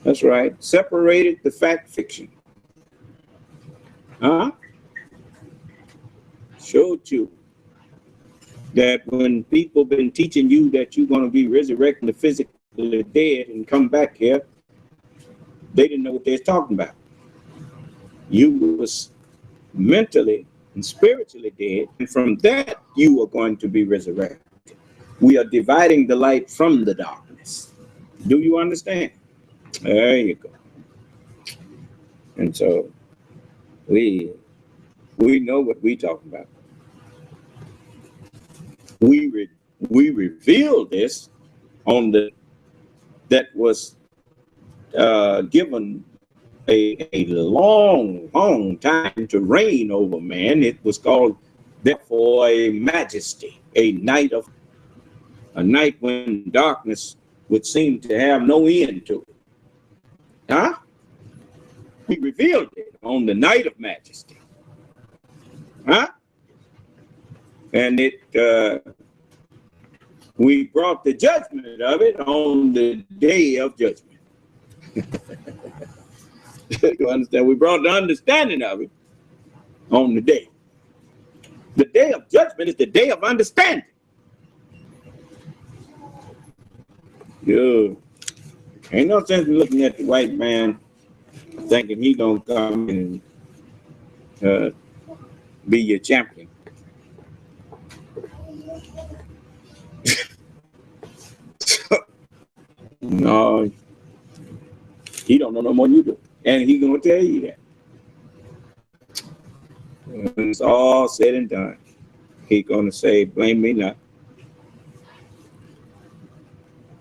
Speaker 1: That's right. Separated the fact fiction. Showed you that when people been teaching you that you're going to be resurrecting the physically dead and come back here, they didn't know what they was talking about. You was mentally and spiritually dead, and from that you are going to be resurrected. We are dividing the light from the darkness. Do you understand? There you go. And so we know what we're talking about. We revealed this on that was given a long time to reign over man. It was called, therefore, a majesty, a night when darkness would seem to have no end to it. He revealed it on the night of majesty. And we brought the judgment of it on the day of judgment. You understand? We brought the understanding of it on the day. The day of judgment is the day of understanding. Yeah. Ain't no sense in looking at the white man thinking he gonna come and be your champion. No, he don't know no more than you do. And he gonna tell you that. When it's all said and done, he gonna say, blame me not.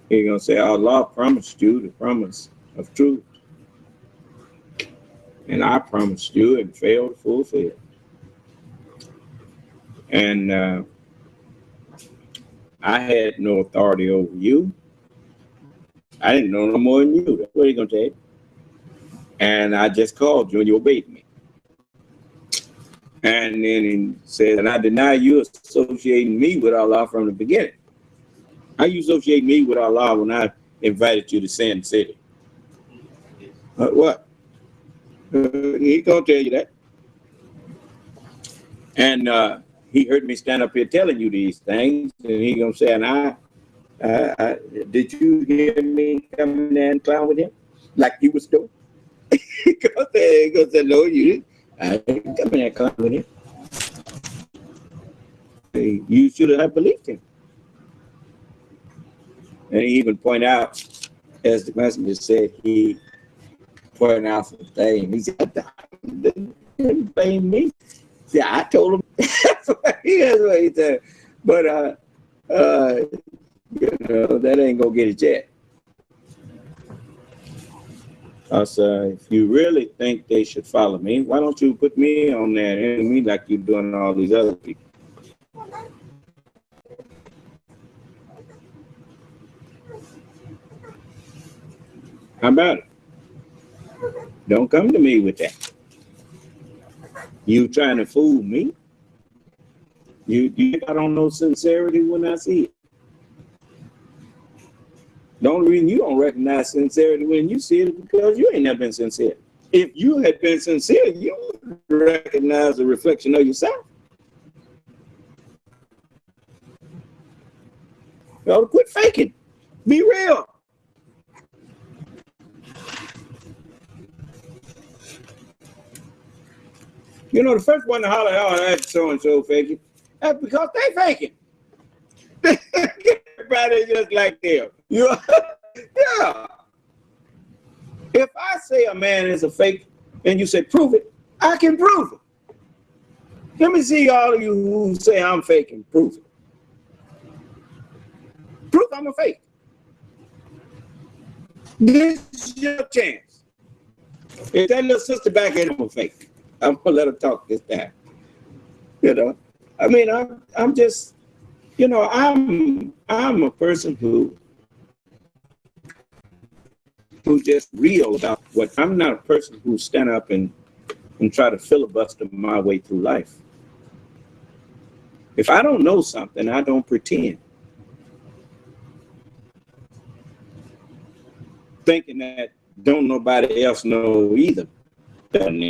Speaker 1: He gonna say, Allah promised you the promise of truth. And I promised you and failed to fulfill. And I had no authority over you. I didn't know no more than you. That's what he's gonna take. And I just called you and you obeyed me. And then he said, and I deny you associating me with Allah from the beginning. How you associate me with Allah when I invited you to Sin City? What? He gonna tell you that. And he heard me stand up here telling you these things, and he gonna say, and I did you hear me come in there and clown with him like you was doing? He gonna say, no, you didn't. I didn't come in there and clown with him. You should have believed him. And he even point out, as the messenger said, he pointed out some things. He said, didn't blame me. See, I told him. That's what he said. But that ain't gonna get it yet. If you really think they should follow me, why don't you put me on that enemy like you're doing all these other people? How about it? Don't come to me with that. You trying to fool me? You I don't know sincerity when I see it. The only reason you don't recognize sincerity when you see it is because you ain't never been sincere. If you had been sincere, you would recognize the reflection of yourself. You ought to quit faking. Be real. You know, the first one to holler, oh, that's so-and-so faking. That's because they faking. Everybody just like them. Yeah. If I say a man is a fake and you say, prove it, I can prove it. Let me see all of you who say I'm faking. Prove it. Prove I'm a fake. This is your chance. If that little sister back here, I'm a fake. I'm gonna let her talk this time. You know, I mean, I'm just, you know, I'm a person who just real about what. I'm not a person who stand up and try to filibuster my way through life. If I don't know something, I don't pretend, thinking that don't nobody else know either. When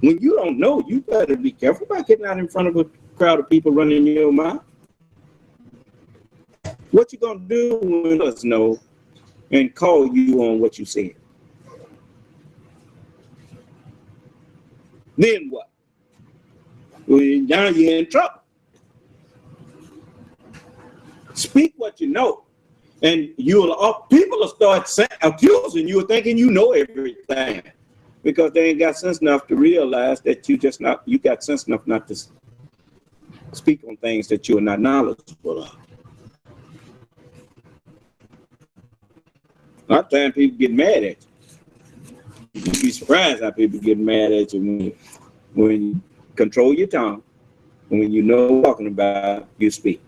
Speaker 1: you don't know, you better be careful about getting out in front of a crowd of people running your mouth. What you gonna do when us know and call you on what you said? Then what? Well, now you're in trouble. Speak what you know, and people will start accusing you, thinking you know everything, because they ain't got sense enough to realize that you got sense enough not to speak on things that you are not knowledgeable of. A lot of times people get mad at you. You'd be surprised how people get mad at you when you control your tongue, and when you know what you're talking about, you speak.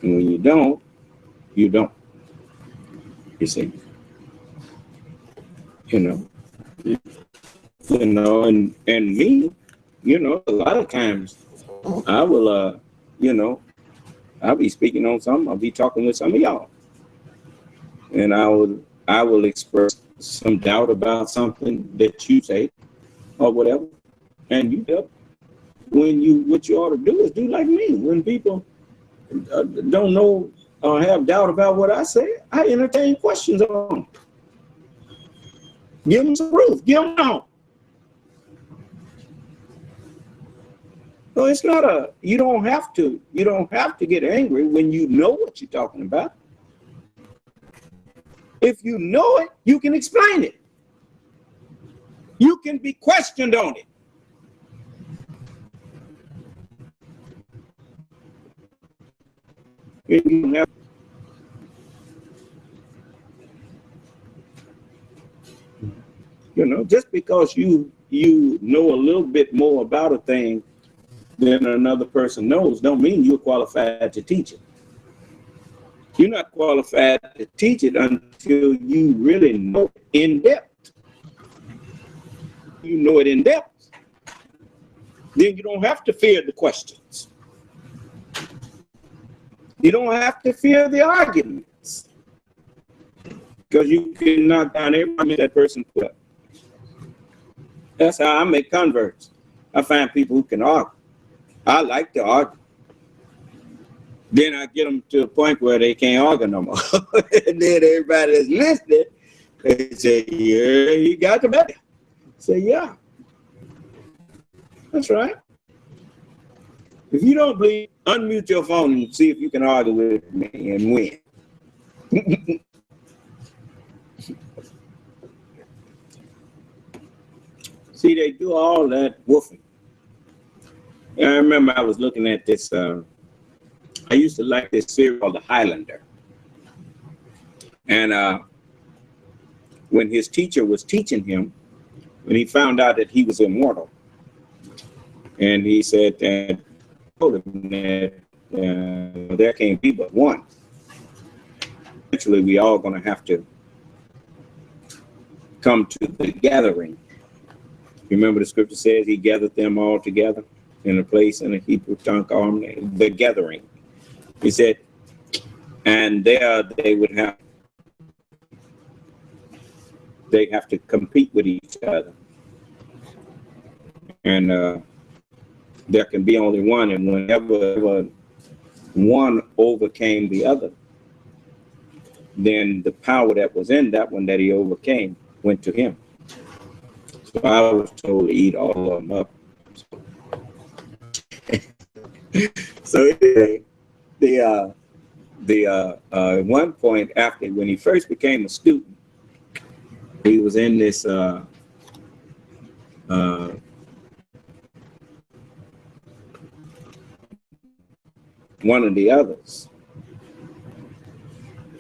Speaker 1: And when you don't, you don't. You see, you know, and me, you know, a lot of times I will, you know, I'll be speaking on something. I'll be talking with some of y'all, and I will express some doubt about something that you say or whatever, and you help. What you ought to do is do like me. When people don't know or have doubt about what I say, I entertain questions on them. Give them some proof. Give them on. So it's not you don't have to get angry when you know what you're talking about. If you know it, you can explain it. You can be questioned on it. You know, just because you know a little bit more about a thing than another person knows, don't mean you're qualified to teach it. You're not qualified to teach it until you really know it in depth. You know it in depth, then you don't have to fear the questions. You don't have to fear the arguments, because you can knock down every argument that person put up. That's how I make converts. I find people who can argue. I like to argue. Then I get them to a point where they can't argue no more. And then everybody that's listening, they say, yeah, you got the better. Say, yeah. That's right. If you don't believe, unmute your phone and see if you can argue with me and win. See, they do all that woofing. I remember I was looking at this. I used to like this series called The Highlander. And when his teacher was teaching him, when he found out that he was immortal, and he said that, there can't be but one. Eventually, we all going to have to come to the gathering. Remember the scripture says he gathered them all together in a place in a Hebrew tongue called the gathering. He said, and there they would have to compete with each other. And there can be only one, and whenever one overcame the other, then the power that was in that one that he overcame went to him. So I was told to eat all of them up. So anyway, at one point after, when he first became a student, he was in this one of the others,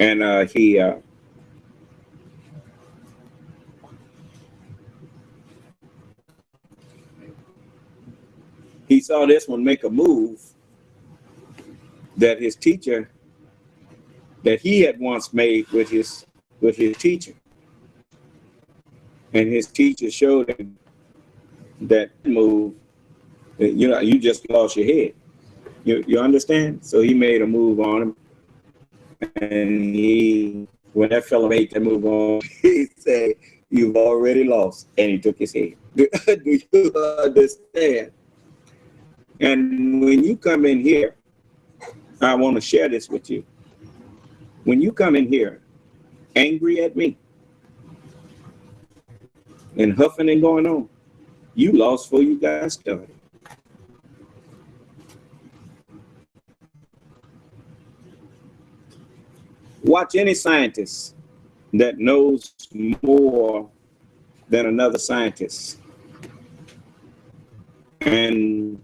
Speaker 1: and he saw this one make a move that his teacher, that he had once made with his teacher. And his teacher showed him that move, that, you know, you just lost your head. You understand? So he made a move on him. And when that fellow made that move on, he said, "You've already lost." And he took his head. Do you understand? And when you come in here, I want to share this with you. When you come in here angry at me and huffing and going on, you lost before you got started. Watch any scientist that knows more than another scientist and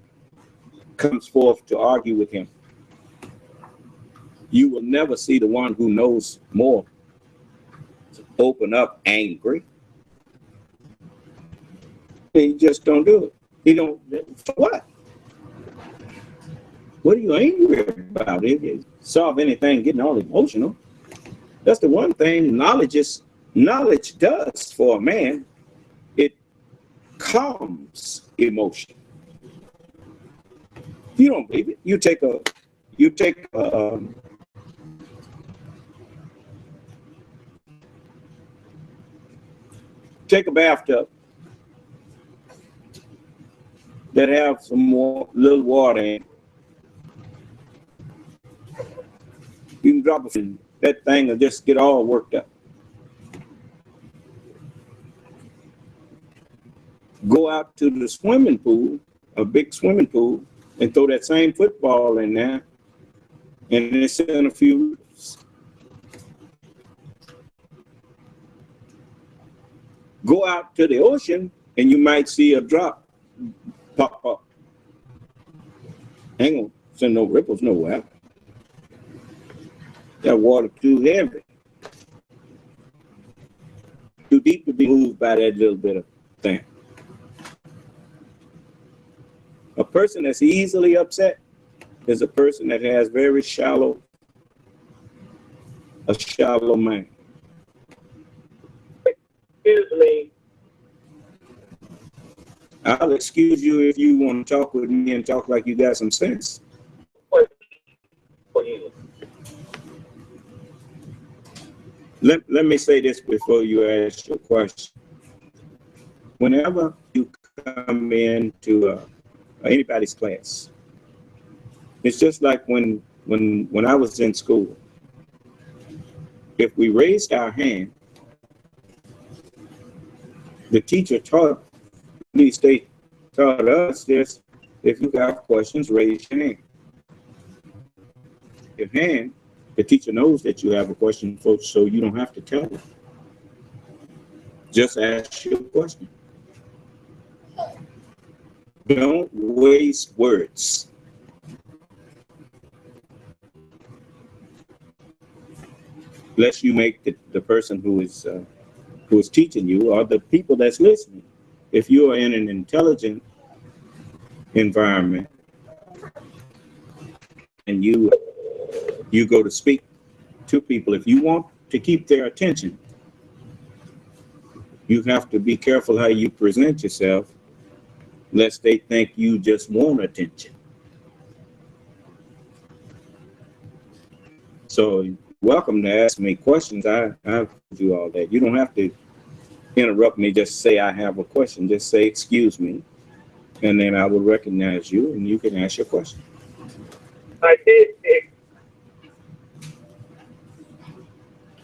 Speaker 1: comes forth to argue with him. You will never see the one who knows more open up angry. He just don't do it. He don't. For what? What are you angry about? If you solve anything, getting all emotional. That's the one thing knowledge does for a man. It calms emotion. If you don't believe it, take a bathtub that have some more little water in it. You can drop it in that thing will just get all worked up. Go out to the swimming pool, a big swimming pool, and throw that same football in there, and it's in a few roots. Go out to the ocean, and you might see a drop pop up. Ain't gonna send no ripples nowhere. That water too heavy, too deep to be moved by that little bit of thing. A person that's easily upset is a person that has a shallow mind.
Speaker 4: Excuse me.
Speaker 1: I'll excuse you if you want to talk with me and talk like you got some sense.
Speaker 4: For you.
Speaker 1: Let me say this before you ask your question. Whenever you come into anybody's class, it's just like when I was in school. If we raised our hand, the teacher taught, at least they taught us this: if you got questions, raise your hand. Your hand, the teacher knows that you have a question, folks, so you don't have to tell them. Just ask your question. Don't waste words. Lest you make the person who is teaching you or the people that's listening. If you are in an intelligent environment and you go to speak to people, if you want to keep their attention, you have to be careful how you present yourself, lest they think you just want attention. So you're welcome to ask me questions. I'll do all that. You don't have to interrupt me. Just say I have a question. Just say excuse me, and then I will recognize you, and you can ask your question.
Speaker 4: I did.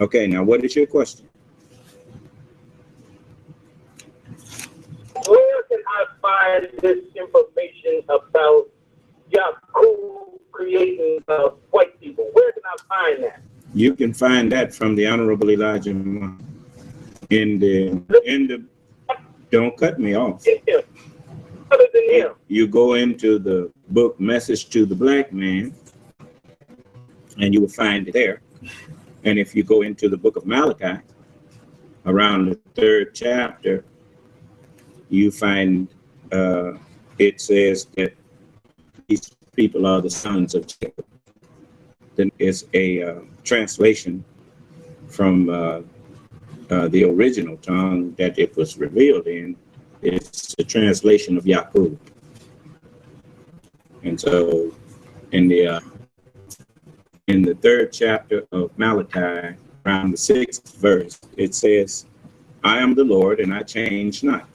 Speaker 1: Okay, now what is your question?
Speaker 4: Where can I find this information about Yaku creating white people? Where can I find that?
Speaker 1: You can find that from the Honorable Elijah in the. Don't cut me off.
Speaker 4: Other than him.
Speaker 1: You go into the book Message to the Black Man, and you will find it there. And if you go into the book of Malachi, around the 3rd chapter, you find it says that these people are the sons of Jacob. Then it's a translation from the original tongue that it was revealed in. It's a translation of Yaqub. And so in the 3rd chapter of Malachi, around the 6th verse, it says, I am the Lord, and I change not.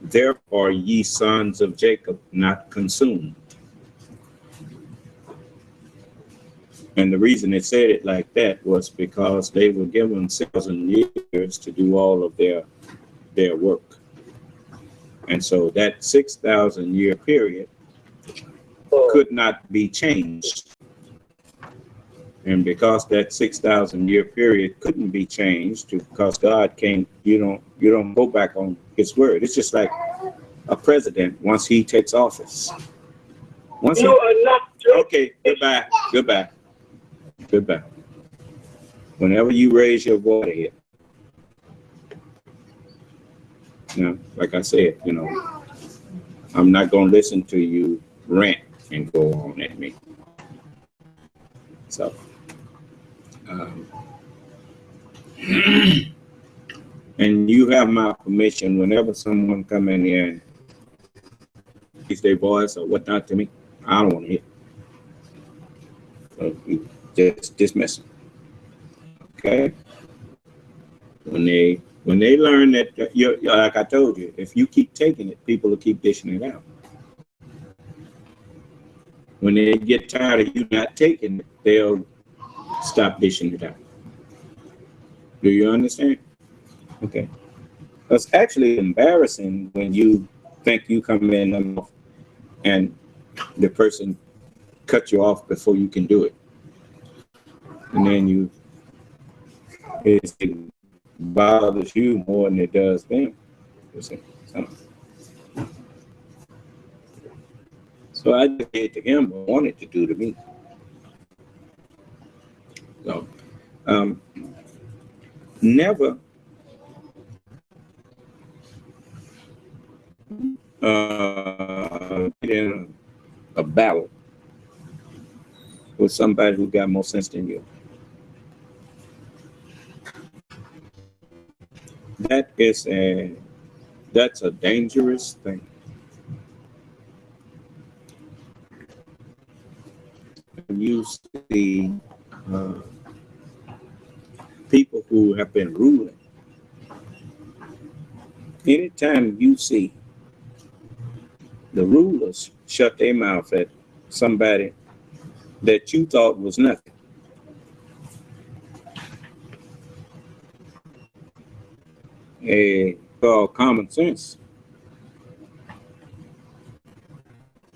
Speaker 1: Therefore, ye sons of Jacob, not consumed. And the reason it said it like that was because they were given 1,000 years to do all of their work. And so that 6,000-year period could not be changed. And because that 6,000-year period couldn't be changed, because God can't, you don't go back on his word. It's just like a president once he takes office. Okay, goodbye. Whenever you raise your voice here, like I said, I'm not going to listen to you rant and go on at me. So, and you have my permission whenever someone come in here and raise their voice or whatnot to me, I don't want to hear. So you just dismiss them. Okay? When they learn that you're like I told you, if you keep taking it, people will keep dishing it out. When they get tired of you not taking it, they'll stop dishing it out. Do you understand? Okay. It's actually embarrassing when you think you come in and the person cut you off before you can do it. And then it bothers you more than it does them. So I did to him what I wanted to do to me. So, never get in a battle with somebody who got more sense than you. That's a dangerous thing. You see people who have been ruling. Anytime you see the rulers shut their mouth at somebody that you thought was nothing, called common sense,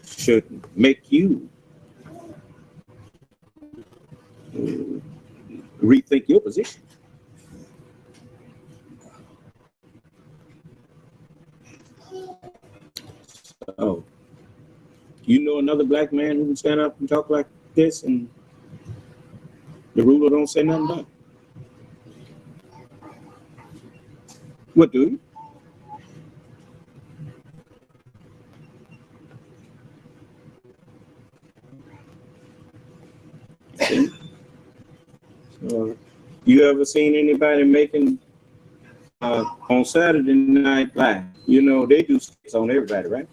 Speaker 1: should make you rethink your position. So, you know another black man who can stand up and talk like this and the ruler don't say nothing about it? What do you? You ever seen anybody making on Saturday Night Live? They do skits on everybody, right?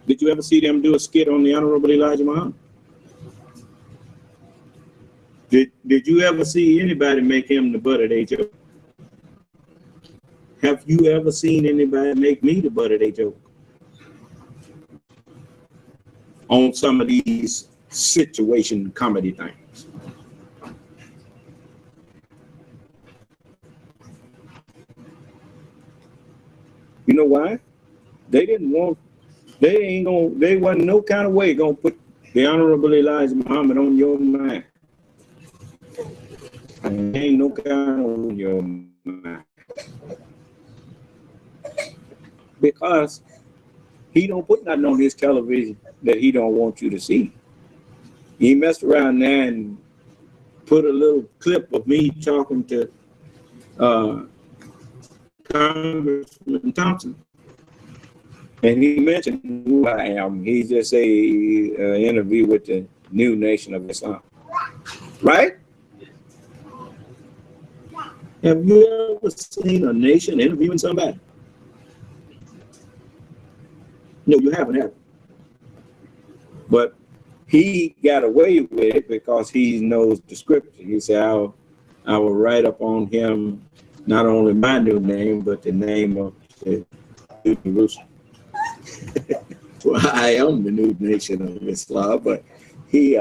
Speaker 1: Did you ever see them do a skit on the Honorable Elijah Muhammad? Did you ever see anybody make him the butt of their joke? Have you ever seen anybody make me the butt of their joke? On some of these situation comedy things. You know why? They wasn't no kind of way gonna put the Honorable Elijah Muhammad on your mind. And ain't no kind on your mind. Because he don't put nothing on his television that he don't want you to see. He messed around there and put a little clip of me talking to Congressman Thompson. And he mentioned who I am. He just say interview with the new nation of Islam. Right? Have you ever seen a nation interviewing somebody? No, you haven't, have you? But he got away with it because he knows the scripture. He said, I will write upon him not only my new name, but the name of the New Jerusalem. Well, I am the new nation of Islam, but he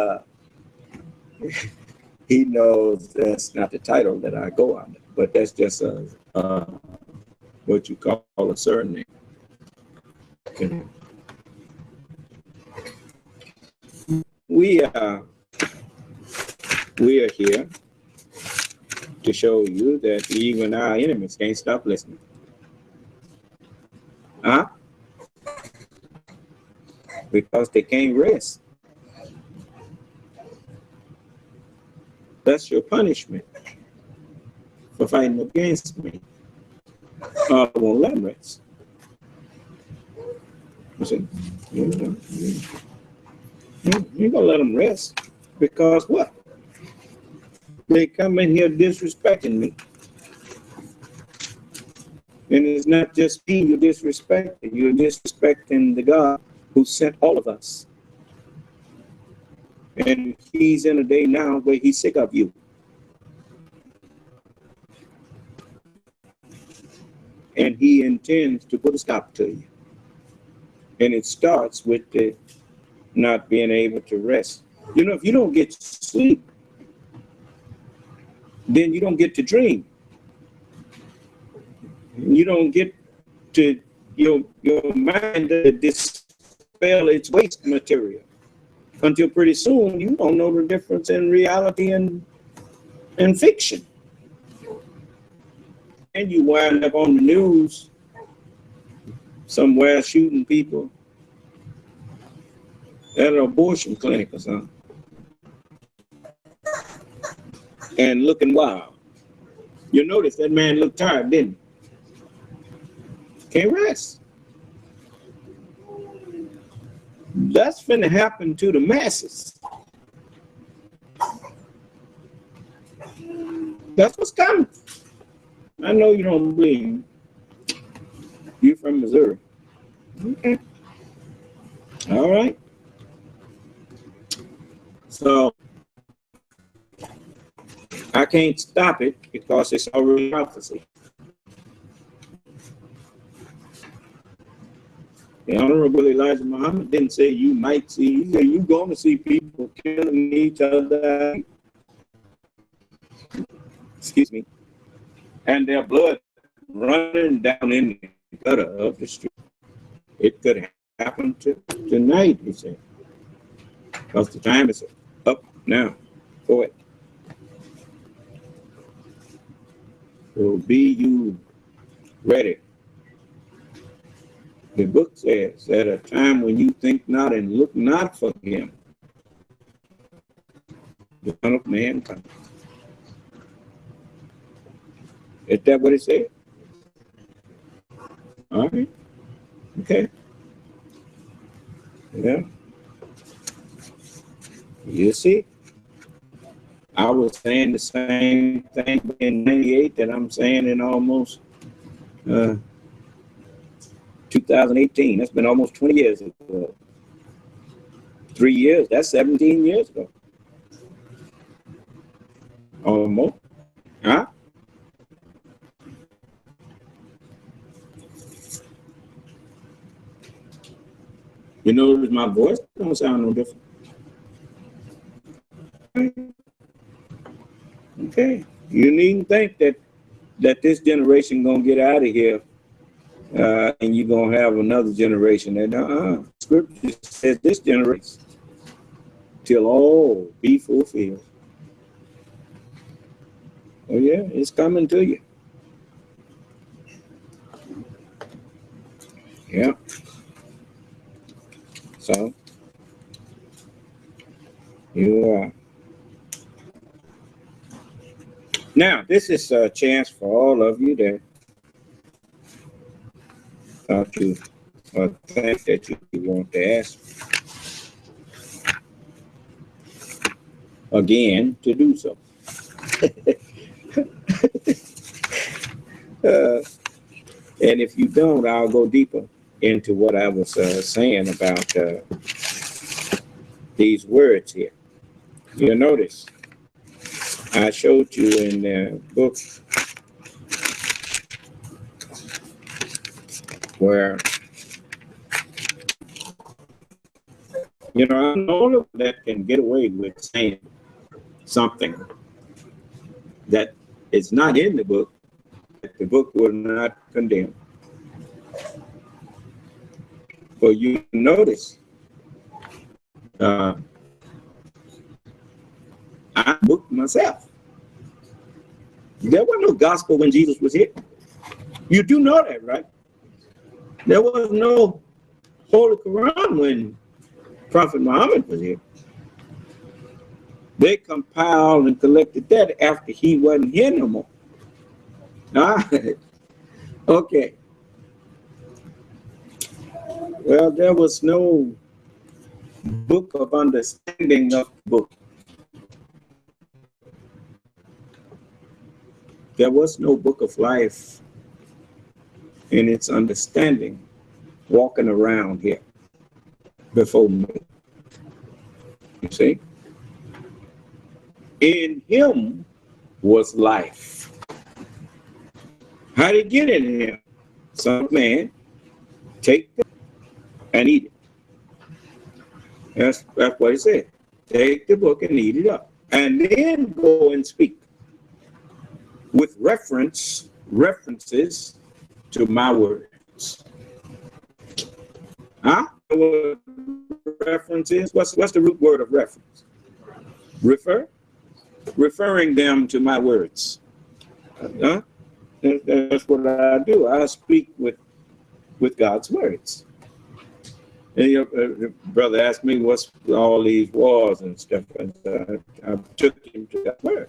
Speaker 1: knows that's not the title that I go under, but that's just what you call a surname. Okay. We are here to show you that even our enemies can't stop listening. Huh? Because they can't rest. That's your punishment for fighting against me. I won't let them rest. I said, you ain't gonna let them rest because what? They come in here disrespecting me. And it's not just me you're disrespecting. You're disrespecting the God who sent all of us. And he's in a day now where he's sick of you. And he intends to put a stop to you. And it starts with the not being able to rest. You know, if you don't get sleep, then you don't get to dream. You don't get to your mind to dispel its waste material until pretty soon you don't know the difference in reality and fiction. And you wind up on the news somewhere shooting people at an abortion clinic or something and looking wild. You notice that man looked tired, didn't he? Can't rest. That's finna happen to the masses. That's what's coming. I know you don't believe me. You're from Missouri. Okay. All right. So I can't stop it because it's already prophecy. The Honorable Elijah Muhammad didn't say you might see, he said you're going to see people killing each other. Excuse me. And their blood running down in the gutter of the street. It could happen tonight, he said. Because the time is up now for it. So be you ready. The book says, at a time when you think not and look not for him, the Son of Man comes. Is that what it said? All right. Okay. Yeah. You see, I was saying the same thing in 98 that I'm saying in almost 2018. That's been almost 20 years ago. 3 years, that's 17 years ago. Almost. Huh? You notice my voice don't sound no different. Okay. You needn't think that this generation gonna get out of here and you're gonna have another generation. And Scripture says this generation till all be fulfilled. Oh yeah, it's coming to you. Yeah. So you are. Now, this is a chance for all of you that thought you or things that you want to ask again to do so. And if you don't, I'll go deeper into what I was saying about these words here. You'll notice I showed you in the book where, you know, I'm the only one that can get away with saying something that is not in the book, that the book will not condemn. But you notice, I booked myself. There was no gospel when Jesus was here. You do know that, right? There was no Holy Quran when Prophet Muhammad was here. They compiled and collected that after he wasn't here no more. All right. Okay. Well, there was no book of understanding of the book. There was no book of life in its understanding walking around here before me. You see? In him was life. How did it get in him? Son of man, take it and eat it. That's what it said. Take the book and eat it up. And then go and speak with references to my words. Huh? References? What's the root word of reference? Refer? Referring them to my words. Huh? That's what I do. I speak with God's words. And your brother asked me what's all these wars and stuff, and I took him to that word.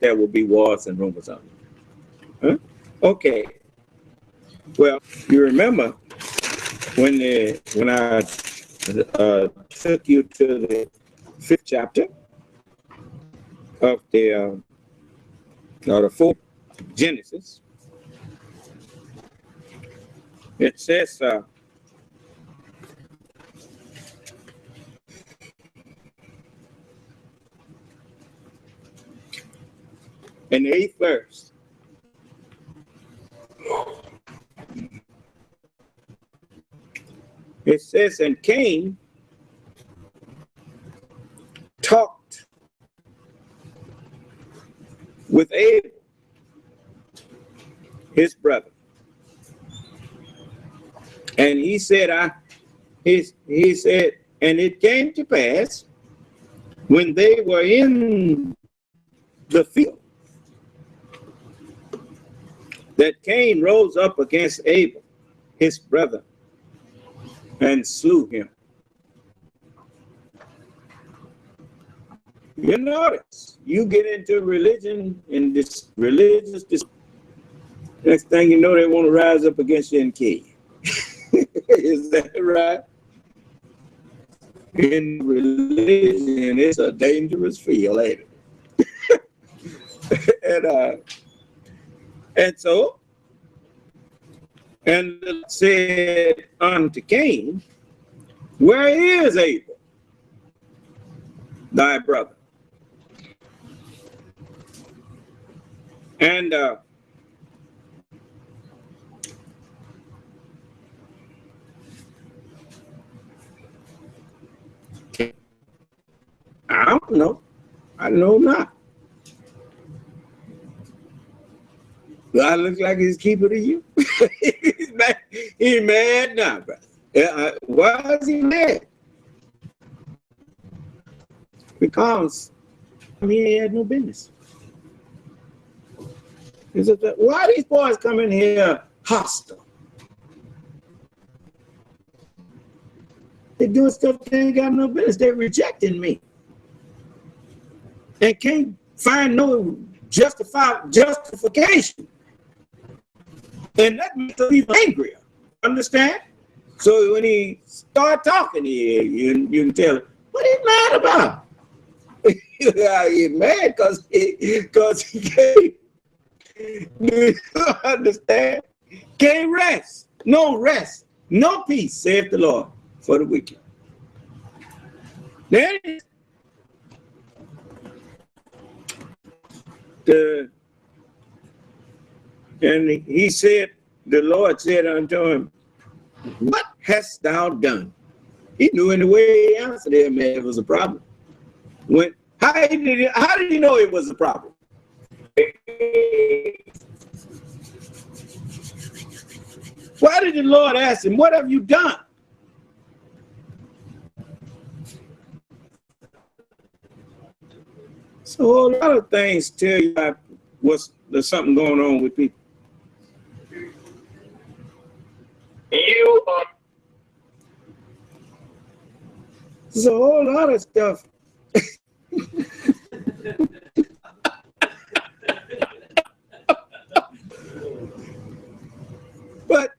Speaker 1: There will be wars and rumors on it. Huh? Okay. Well, you remember when I took you to the 5th chapter of the 4th Genesis. It says, in the 8th verse, it says, and Cain talked with Abel, his brother. And he said, he said, and it came to pass when they were in the field that Cain rose up against Abel, his brother, and slew him. You notice, you get into religion and this religious, next thing you know, they want to rise up against you and kill you. Is that right? In religion, it's a dangerous field, ain't it? And so, and said unto Cain, where is Abel, thy brother? And I don't know. I know not. Do I look like he's keeper to you? He's mad now, brother. Why is he mad? Because he had no business. Why these boys come in here hostile? They're doing stuff they ain't got no business. They're rejecting me. And can't find no justification And that makes him even angrier. Understand? So when he start talking, you can tell him, what is he mad about? He's mad because he can't. Do you understand? Can't rest. No rest. No peace, saith the Lord, for the wicked. Then and he said, the Lord said unto him, what hast thou done? He knew in the way he answered him it was a problem. How did he know it was a problem? Why did the Lord ask him, what have you done? So a lot of things tell you there's something going on with people.
Speaker 4: You are.
Speaker 1: There's a whole lot of stuff. But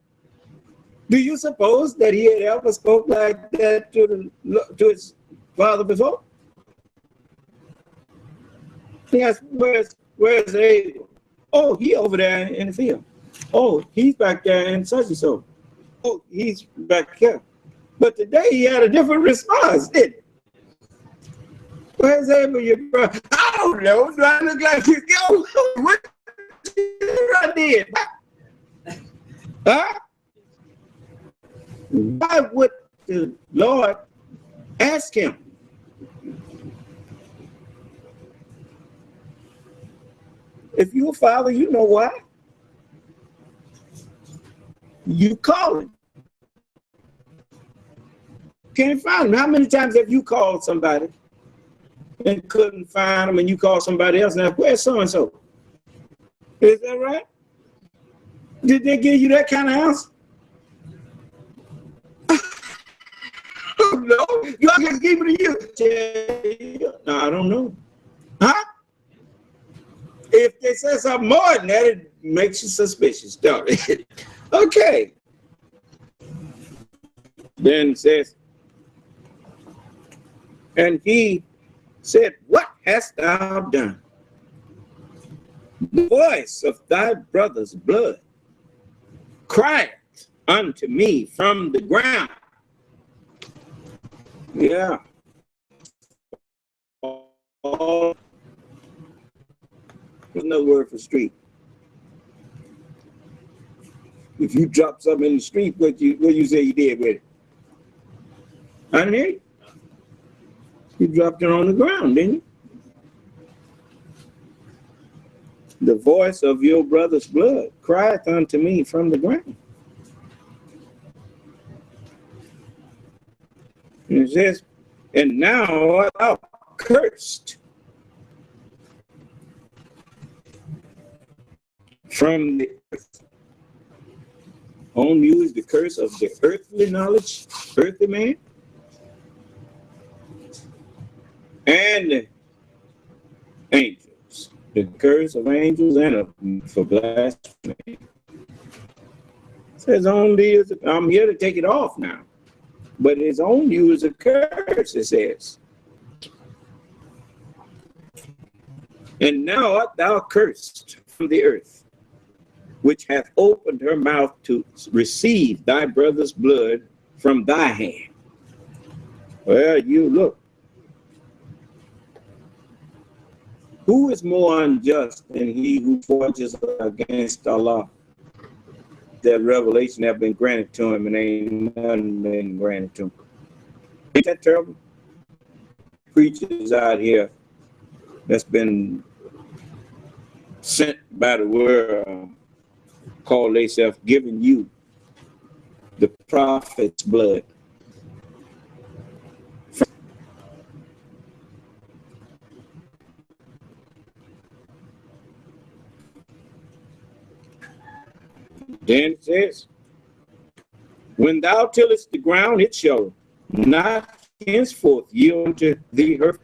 Speaker 1: do you suppose that he had ever spoke like that to his father before? Yes, where's Abel? Oh, he over there in the field. Oh, he's back there in such and so. Oh, he's back here. But today he had a different response, didn't he? Where's Abel, your brother? I don't know. Do I look like you? Yo, what I did? Huh? Why would the Lord ask him? If you're a father, you know why. You call him. Can't find him. How many times have you called somebody and couldn't find them, and you call somebody else now, where's so-and-so? Is that right? Did they give you that kind of answer? No, you can give it to you. No, I don't know. Huh? If they say something more than that, it makes you suspicious, don't it? Okay. Then it says, and he said, what hast thou done? The voice of thy brother's blood cried unto me from the ground. Yeah. There's no word for street. If you drop something in the street, what you say you did with it? I didn't hear you. You dropped it on the ground, didn't you? The voice of your brother's blood crieth unto me from the ground. And it says, and now art thou cursed from the earth. On you is the curse of the earthly knowledge, earthly man, and the angels. The curse of angels and of for blasphemy. It says on thee is, I'm here to take it off now. But it's on you is a curse, it says. And now art thou cursed from the earth, which hath opened her mouth to receive thy brother's blood from thy hand. Well, you look. Who is more unjust than he who forges against Allah? That revelation have been granted to him and ain't nothing been granted to him. Ain't that terrible? Preachers out here that's been sent by the world call themselves giving you the prophet's blood. Then it says, when thou tillest the ground, it shall not henceforth yield unto thee her.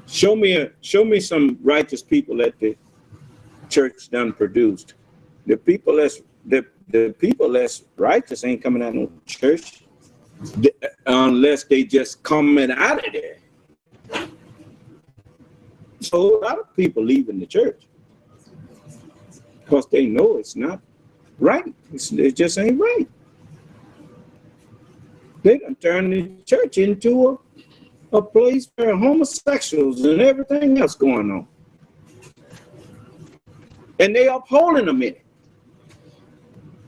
Speaker 1: Show me some righteous people that the church done produced. The people that's the people that's righteous ain't coming out of church unless they just coming out of there. So a lot of people leaving the church because they know it's not right. It just ain't right. They done turned the church into a place where homosexuals and everything else going on. And they upholding them in it.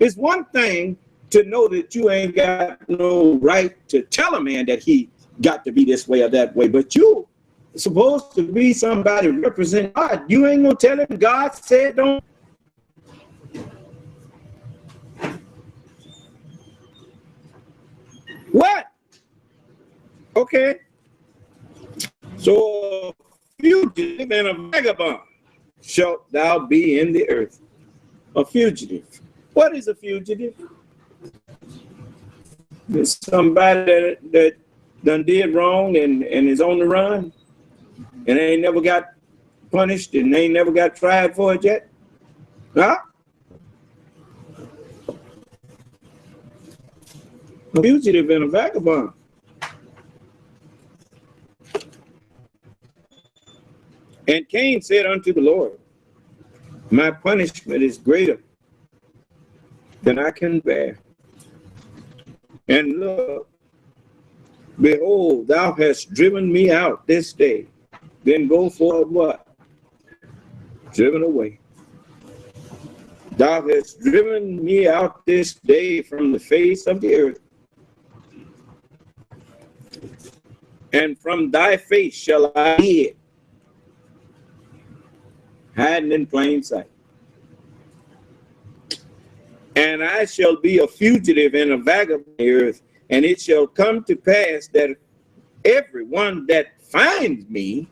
Speaker 1: It's one thing to know that you ain't got no right to tell a man that he got to be this way or that way, but you supposed to be somebody represent God. You ain't gonna tell him God said don't. What? Okay. So a fugitive and a vagabond shalt thou be in the earth. A fugitive. What is a fugitive? It's somebody that done did wrong and is on the run and ain't never got punished and ain't never got tried for it yet. Huh? A fugitive and a vagabond. And Cain said unto the Lord, my punishment is greater than I can bear. And look, behold, thou hast driven me out this day. Then go forward what? Driven away. Thou hast driven me out this day from the face of the earth. And from thy face shall I hid, hiding in plain sight. And I shall be a fugitive and a vagabond on the earth, and it shall come to pass that everyone that finds me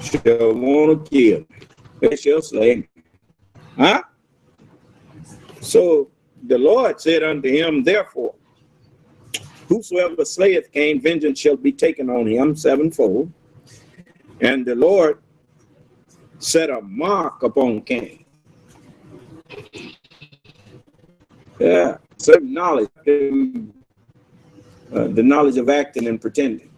Speaker 1: shall want to kill me. They shall slay me. Huh? So the Lord said unto him, therefore, whosoever slayeth Cain, vengeance shall be taken on him sevenfold. And the Lord set a mark upon Cain. Yeah, certain knowledge, the knowledge of acting and pretending,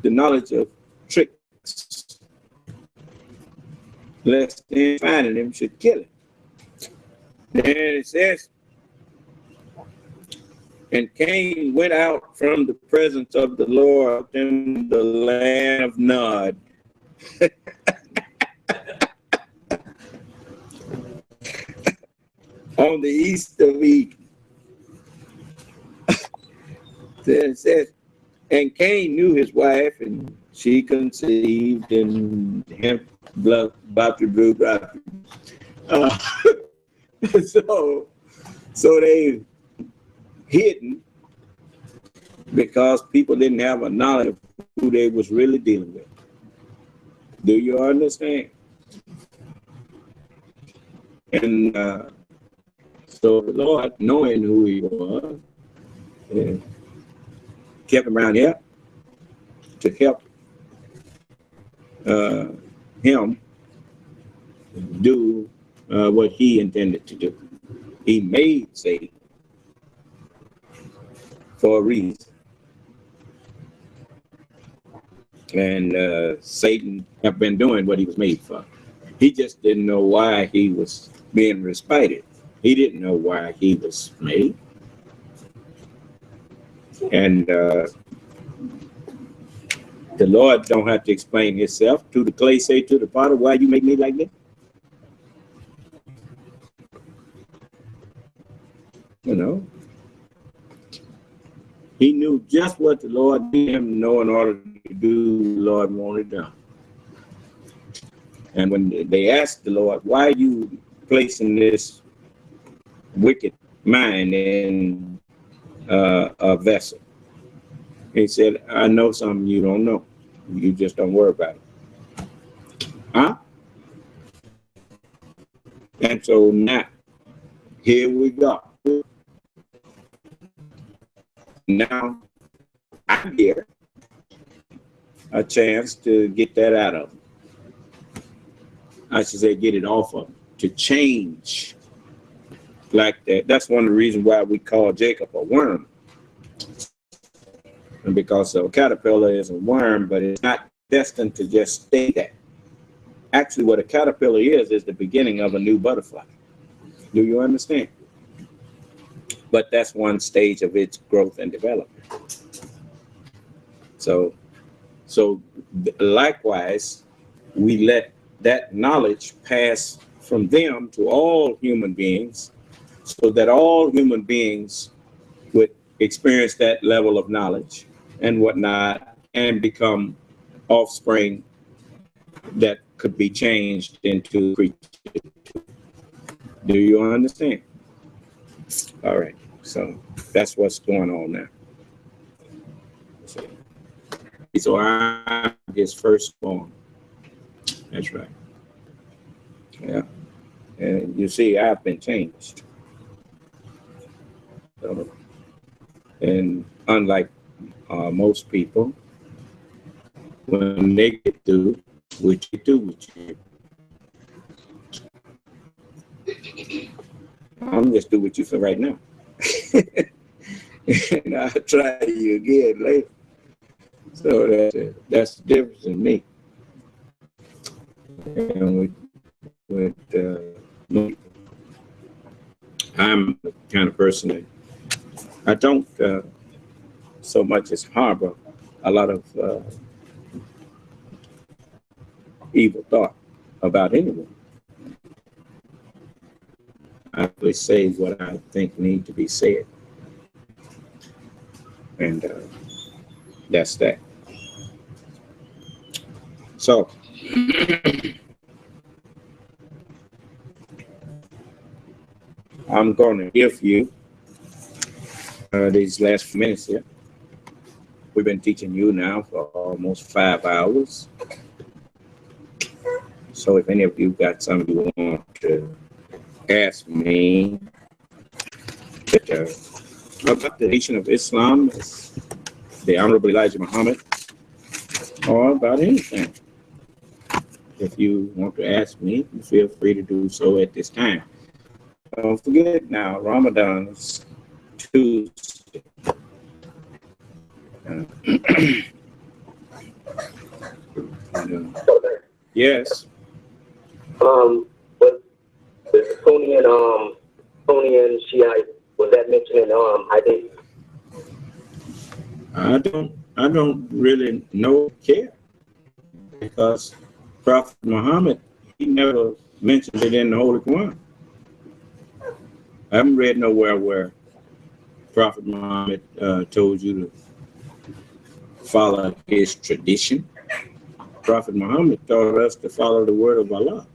Speaker 1: the knowledge of tricks, lest they finding him should kill him. Then it says, and Cain went out from the presence of the Lord in the land of Nod. On the east of Eden. Then it says, and Cain knew his wife, and she conceived, and him blood about to do. So they hidden because people didn't have a knowledge of who they was really dealing with. Do you understand? And so the Lord, knowing who he was, kept him around here to help him do what he intended to do. He made Satan for a reason. And Satan have been doing what he was made for. He just didn't know why he was being respited. He didn't know why he was made. And the Lord don't have to explain himself. To the clay say to the potter, why you make me like this? You know, he knew just what the Lord needed him to know in order to do what the Lord wanted done. And when they asked the Lord, why are you placing this wicked mind in a vessel? He said, I know something you don't know. You just don't worry about it. Huh? And so now, here we go. Now, I get a chance to get that out of him. I should say, get it off of him. to change like that. That's one of the reasons why we call Jacob a worm. And because a caterpillar is a worm, but it's not destined to just stay there. Actually, what a caterpillar is the beginning of a new butterfly. Do you understand? But that's one stage of its growth and development. So likewise, we let that knowledge pass from them to all human beings, so that all human beings would experience that level of knowledge and whatnot, and become offspring that could be changed into creatures. Do you understand? All right. So that's what's going on now. So I'm his firstborn. That's right. Yeah. And you see, I've been changed. So, and unlike most people, when they get through, what you do with you, I'm just do with you for right now. And I'll try you again later. So that's the difference in me. And with I'm the kind of person that I don't so much as harbor a lot of evil thought about anyone. I actually say what I think need to be said. And that's that. So, I'm going to give you these last few minutes here. We've been teaching you now for almost 5 hours. So if any of you got something you want to ask me about the Nation of Islam, the Honorable Elijah Muhammad, or about anything, if you want to ask me, feel free to do so at this time. Don't forget now, Ramadan is Tuesday. Yes.
Speaker 4: But the Sunni and Shiite, was that mentioned in Hadith?
Speaker 1: I don't really care, because Prophet Muhammad, he never mentioned it in the Holy Quran. I haven't read nowhere where Prophet Muhammad told you to follow his tradition. Prophet Muhammad taught us to follow the word of Allah.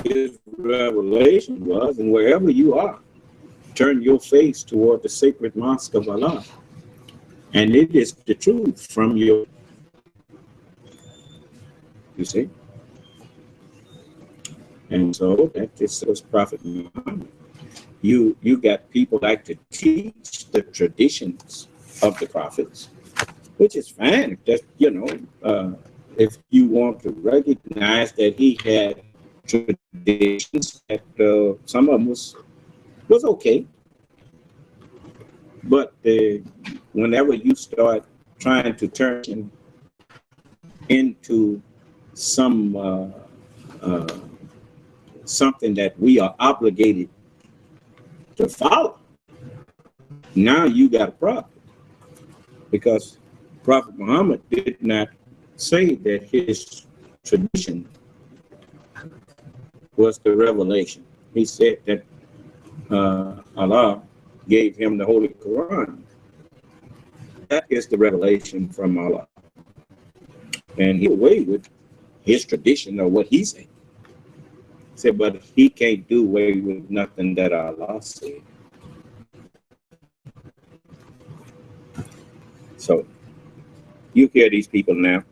Speaker 1: His revelation was, and wherever you are, turn your face toward the sacred mosque of Allah. And it is the truth from you see? And so that this was Prophet Muhammad. You got people like to teach the traditions of the prophets, which is fine. That's, if you want to recognize that he had traditions that some of them was okay. But whenever you start trying to turn into some something that we are obligated to follow, now you got a problem. Because Prophet Muhammad did not say that his tradition was the revelation. He said that Allah gave him the Holy Quran. That is the revelation from Allah. And he away with his tradition or what he said. He said, but he can't do away with nothing that Allah said. So you hear these people now.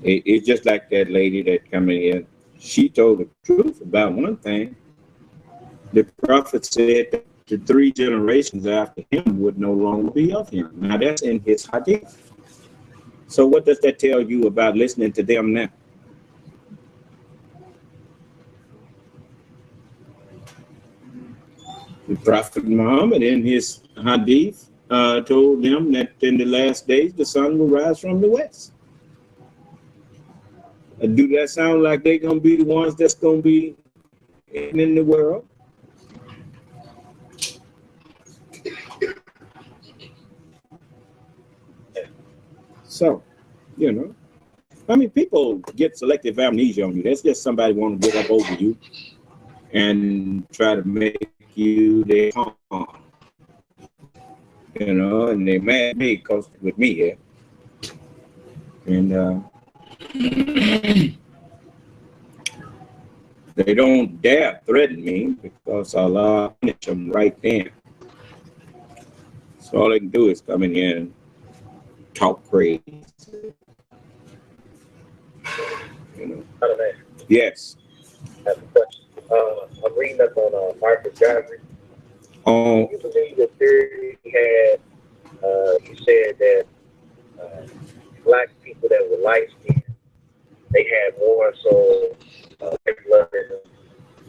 Speaker 1: It's just like that lady that come in here. She told the truth about one thing. The prophet said that the 3 generations after him would no longer be of him. Now that's in his hadith. So what does that tell you about listening to them now? The Prophet Muhammad in his hadith told them that in the last days the sun will rise from the west. Do that sound like they're going to be the ones that's going to be in the world? So, you know, I mean, people get selective amnesia on you. That's just somebody want to get up over you and try to make you their harm. You know, and they mad at me because with me here. And they don't dare threaten me because Allah punish them right then. So all they can do is come in here and talk crazy. You know.
Speaker 4: Hello, man.
Speaker 1: Yes.
Speaker 4: I have a question. I'm reading up on Marcus Garvey.
Speaker 1: Oh,
Speaker 4: You believe the theory he had, you said that black people that were light skinned, they had more so red blood in them,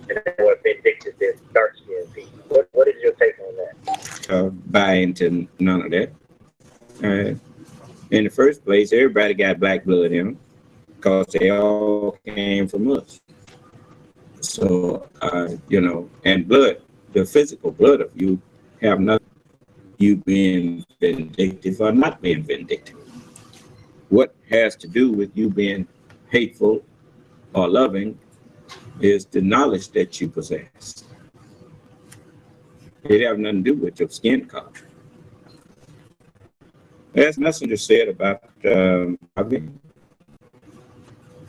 Speaker 4: and they were vindictive than dark skinned people. What is your take on that?
Speaker 1: buy into none of that. In the first place, everybody got black blood in them because they all came from us. So, you know, and blood, the physical blood of you have nothing, you being vindictive or not being vindictive. What has to do with you being hateful or loving is the knowledge that you possess. It have nothing to do with your skin color. There's nothing to say about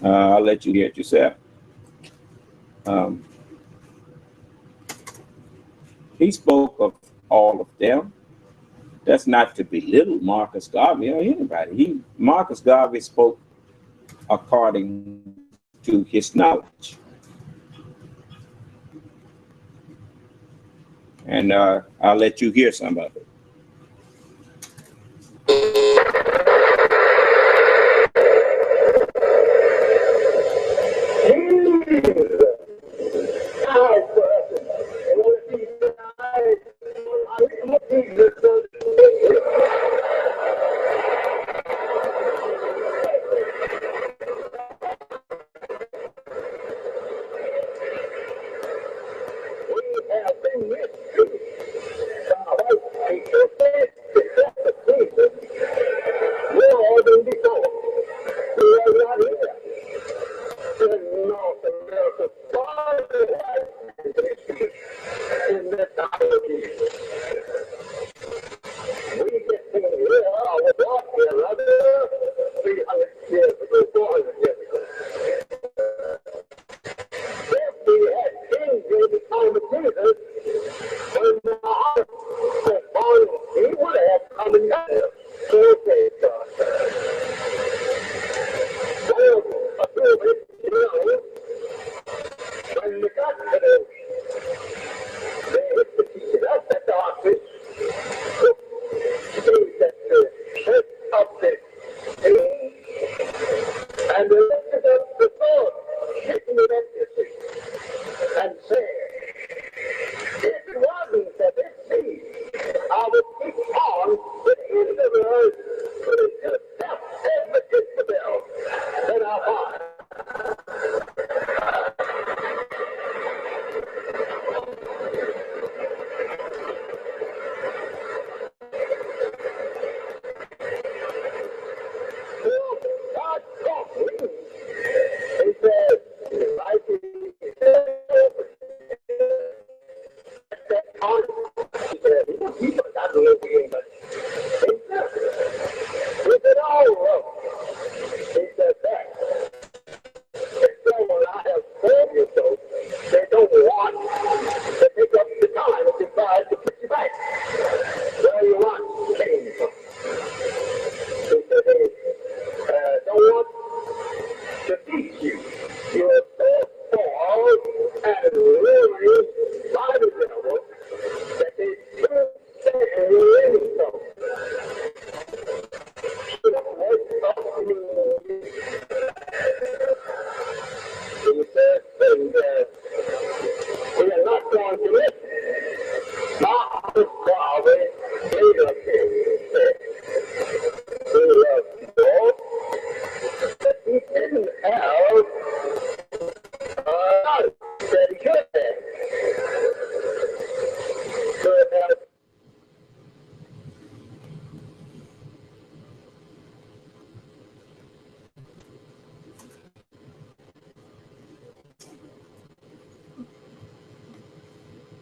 Speaker 1: I'll let you hear it yourself. He spoke of all of them. That's not to belittle Marcus Garvey or anybody. Marcus Garvey spoke according to his knowledge. And I'll let you hear some of it.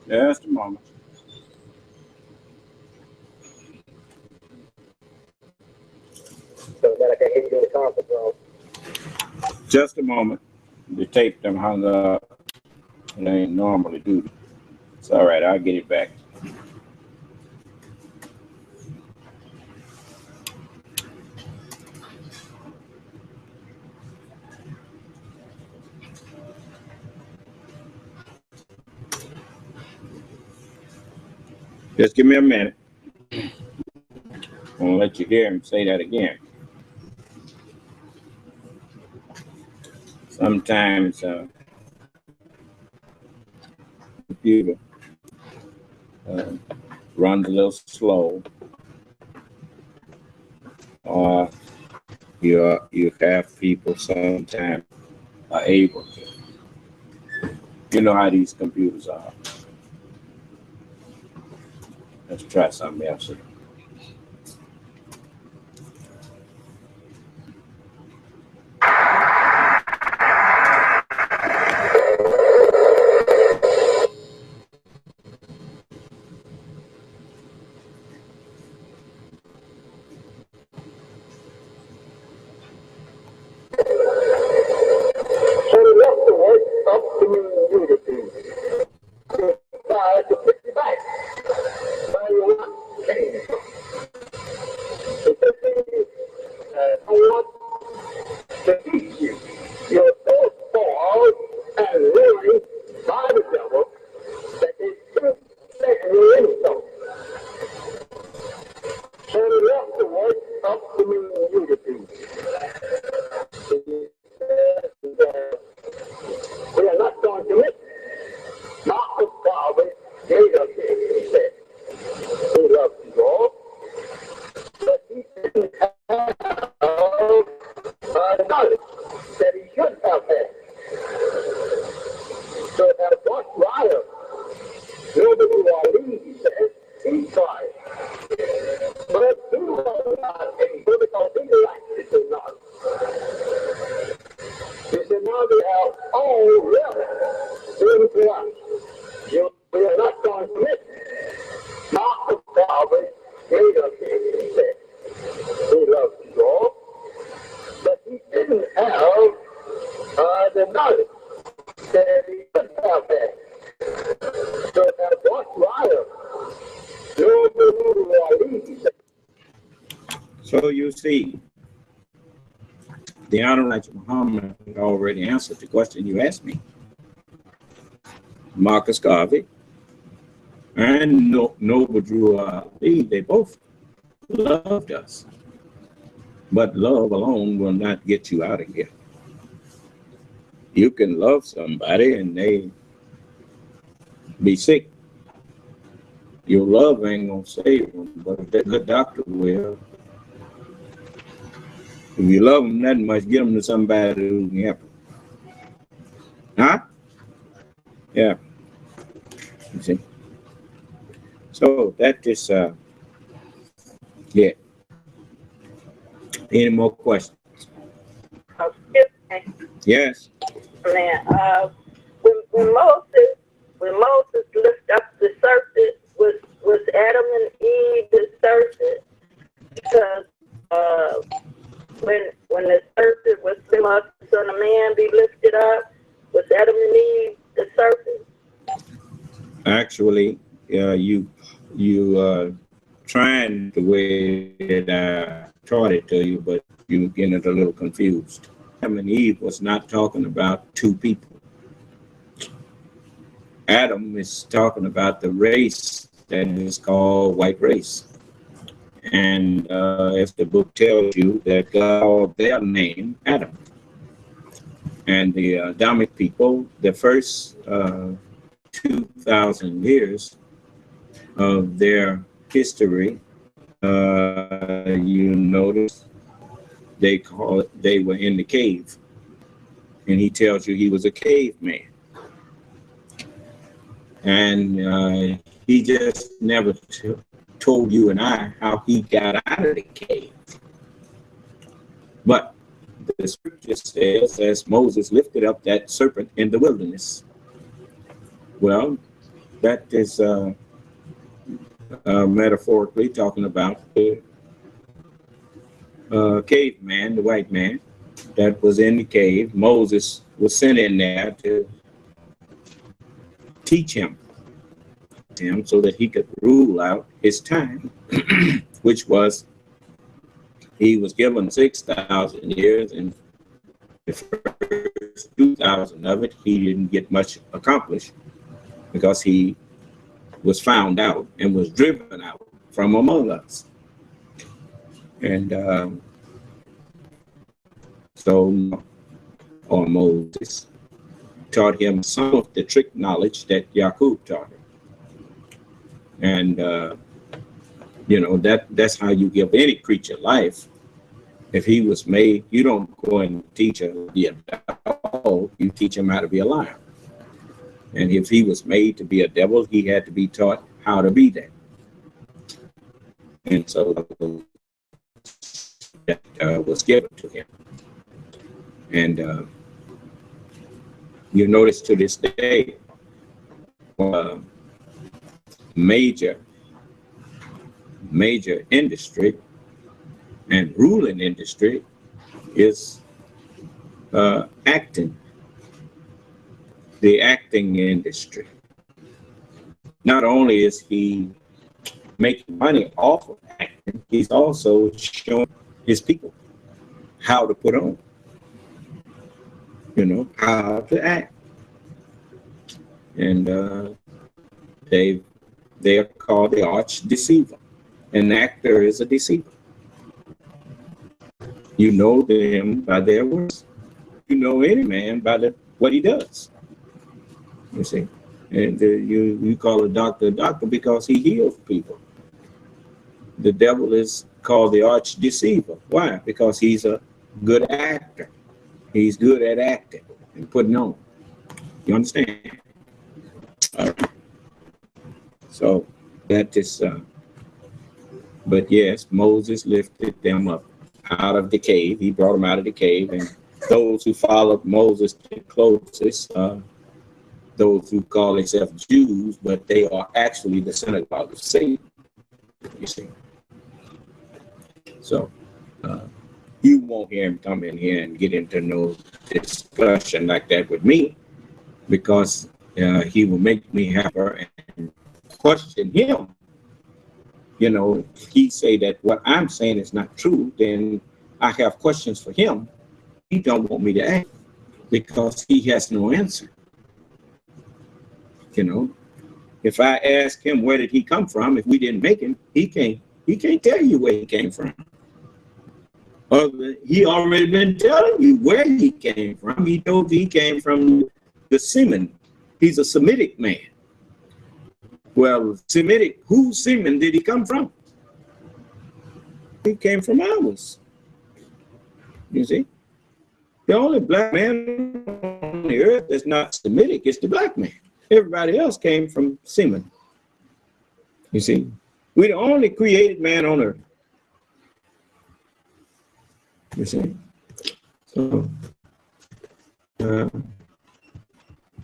Speaker 1: Just a moment.
Speaker 4: So that I can hear you in the conference room.
Speaker 1: Just a moment. The tape them hung up. And they ain't normally do that. It's all right. I'll get it back. Just give me a minute. I'm gonna let you hear him say that again. Sometimes computer runs a little slow, or you have people sometimes are able to. You know how these computers are. Let's try something else.
Speaker 4: So he left the work of community. To pick you back. By your change. I want to teach you. You're so spoiled and ruined by the devil that it's too late you in so. So he left the work of community. We are not going to miss Marcus Garvey gave us this, he said. He loved you all, but he didn't have knowledge that he should have had. So as Bush Ryer, nobody who are lead, he said, he tried. But he was not able because he liked it or not. He said, now they have all really into us. We are not going to miss Marcus Garvey gave us this, he said. He loved you all, but he didn't have the knowledge that he should have had. So as Bush Ryer, nobody who are lead, he said.
Speaker 1: So you see, the Honorable Muhammad already answered the question you asked me. Marcus Garvey and Noble Drew Ali, they both loved us. But love alone will not get you out of here. You can love somebody and they be sick. Your love ain't gonna save them, but that good doctor will. If you love them that much, get them to somebody who can help them. Huh? Yeah. You see? So that is, yeah. Any more questions? Yes.
Speaker 5: Man, when Moses lifted up the serpent, was Adam and Eve the serpent? Because when the serpent was must the Son of Man be lifted up, was Adam and Eve the serpent?
Speaker 1: Actually, you trying the way that I taught it to you, but you getting it a little confused. Adam and Eve was not talking about two people. Adam is talking about the race that is called white race. And as the book tells you, that God called their name Adam. And the Adamic people, the first 2,000 years of their history, you notice they were in the cave. And he tells you he was a caveman. And he just never told you and I how he got out of the cave. But the scripture says, as Moses lifted up that serpent in the wilderness. Well, That is metaphorically talking about the caveman, the white man that was in the cave. Moses was sent in there to teach him so that he could rule out his time, which was he was given 6,000 years, and the first 2,000 of it he didn't get much accomplished because he was found out and was driven out from among us. And Moses taught him some of the trick knowledge that Yaqub taught him. And, that's how you give any creature life. If he was made, you don't go and teach him to be a dog, you teach him how to be a lion. And if he was made to be a devil, he had to be taught how to be that. And so that was given to him. And you notice to this day, major industry and ruling industry is acting, the acting industry. Not only is he making money off of acting, he's also showing his people how to put on, how to act. And they are called the arch deceiver. An actor is a deceiver. You know them by their words. You know any man by what he does. You see, and you call a doctor because he heals people. The devil is called the arch deceiver. Why? Because he's a good actor. He's good at acting and putting on. You understand? All right. So that is, but yes, Moses lifted them up out of the cave. He brought them out of the cave, and those who followed Moses the closest, those who call themselves Jews, but they are actually the synagogue of Satan. You see. So you won't hear him come in here and get into no discussion like that with me, because he will make me have her and question him. If he say that what I'm saying is not true, then I have questions for him. He don't want me to ask because he has no answer. If I ask him where did he come from, if we didn't make him, he can't tell you where he came from. He already been telling you where he came from. He told you he came from the semen. He's a Semitic man. Well, whose semen did he come from? He came from ours. You see? The only black man on the earth that's not Semitic is the black man. Everybody else came from semen. You see? We're the only created man on earth. You see? So,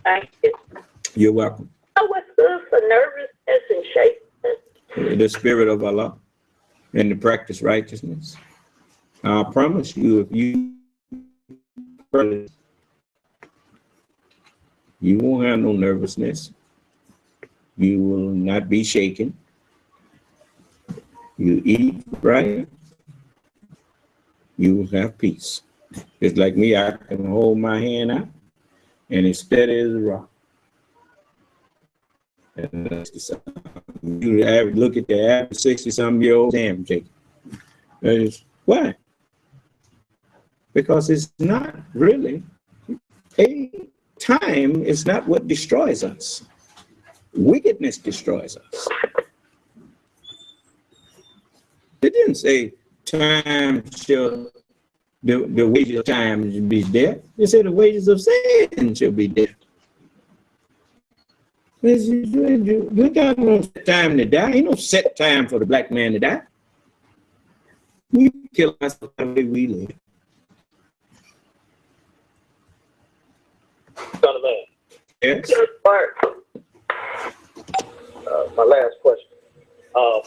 Speaker 5: Thank you.
Speaker 1: You're welcome.
Speaker 5: What's good for nervousness and shakiness?
Speaker 1: The spirit of Allah and to practice righteousness. I promise you, if you won't have no nervousness. You will not be shaken. You eat right. You will have peace. It's like me, I can hold my hand out and it's steady as a rock. And you look at the average 60-some-year-old damn shaking. Why? Because it's not really time is not what destroys us. Wickedness destroys us. It didn't say time shall, the wages of time shall be death. It said the wages of sin shall be death. You got no set time to die. Ain't no set time for the black man to die. We kill ourselves the way we live.
Speaker 4: Son of man.
Speaker 1: Yes.
Speaker 5: Good work.
Speaker 4: my last question. I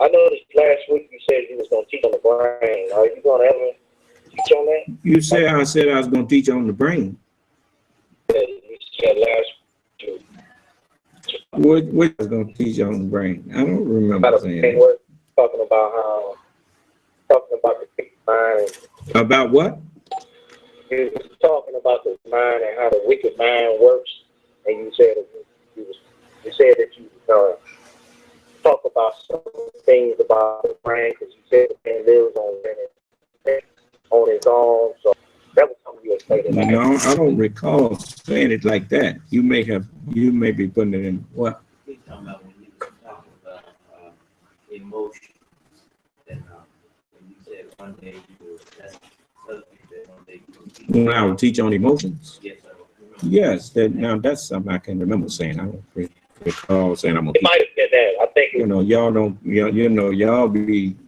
Speaker 4: noticed last week you said you was going to teach on the brain. Are you going to ever teach on that?
Speaker 1: You said I said I was going to teach on the brain.
Speaker 4: You said last week.
Speaker 1: What I was going to teach on the brain? I don't remember
Speaker 4: About
Speaker 1: saying
Speaker 4: brain
Speaker 1: that.
Speaker 4: work, talking about the big mind.
Speaker 1: About what?
Speaker 4: You was talking about the mind and how the wicked mind works, and you said that you talk about some things about the brain, because you said the man lives on his own. So that was something you had stated.
Speaker 1: No, I don't recall saying it like that. You may be putting it in what?
Speaker 6: He's talking about when you were talking about emotion. And when you said one day you were, that's something that one day you were.
Speaker 1: When I would teach on emotions?
Speaker 6: Yes, sir.
Speaker 1: Yes, that's something I can remember saying. I don't recall saying I'm gonna
Speaker 4: It might have been that. I think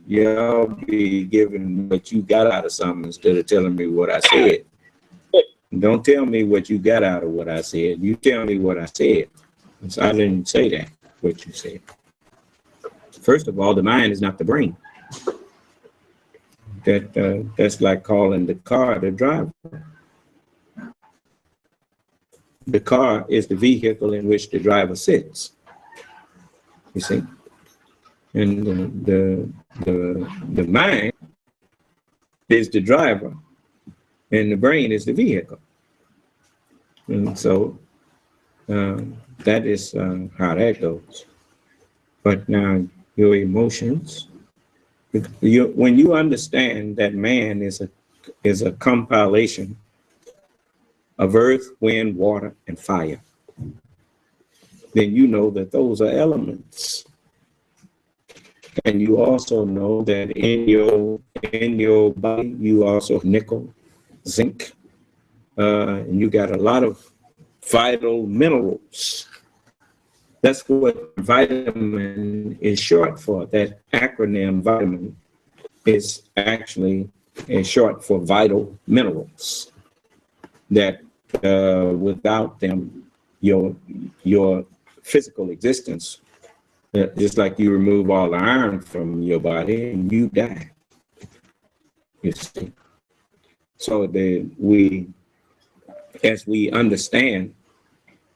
Speaker 1: y'all be giving what you got out of something instead of telling me what I said. Don't tell me what you got out of what I said. You tell me what I said. So I didn't say that, what you said. First of all, the mind is not the brain. That's like calling the car the driver. The car is the vehicle in which the driver sits. You see, and the mind is the driver, and the brain is the vehicle. And so that is how that goes. But now your emotions, when you understand that man is a compilation of earth, wind, water, and fire, then you know that those are elements. And you also know that in your body, you also have nickel, zinc, and you got a lot of vital minerals. That's what vitamin is short for. That acronym vitamin is actually short for vital minerals. That without them, your physical existence, just like you remove all the iron from your body and you die. You see. So as we understand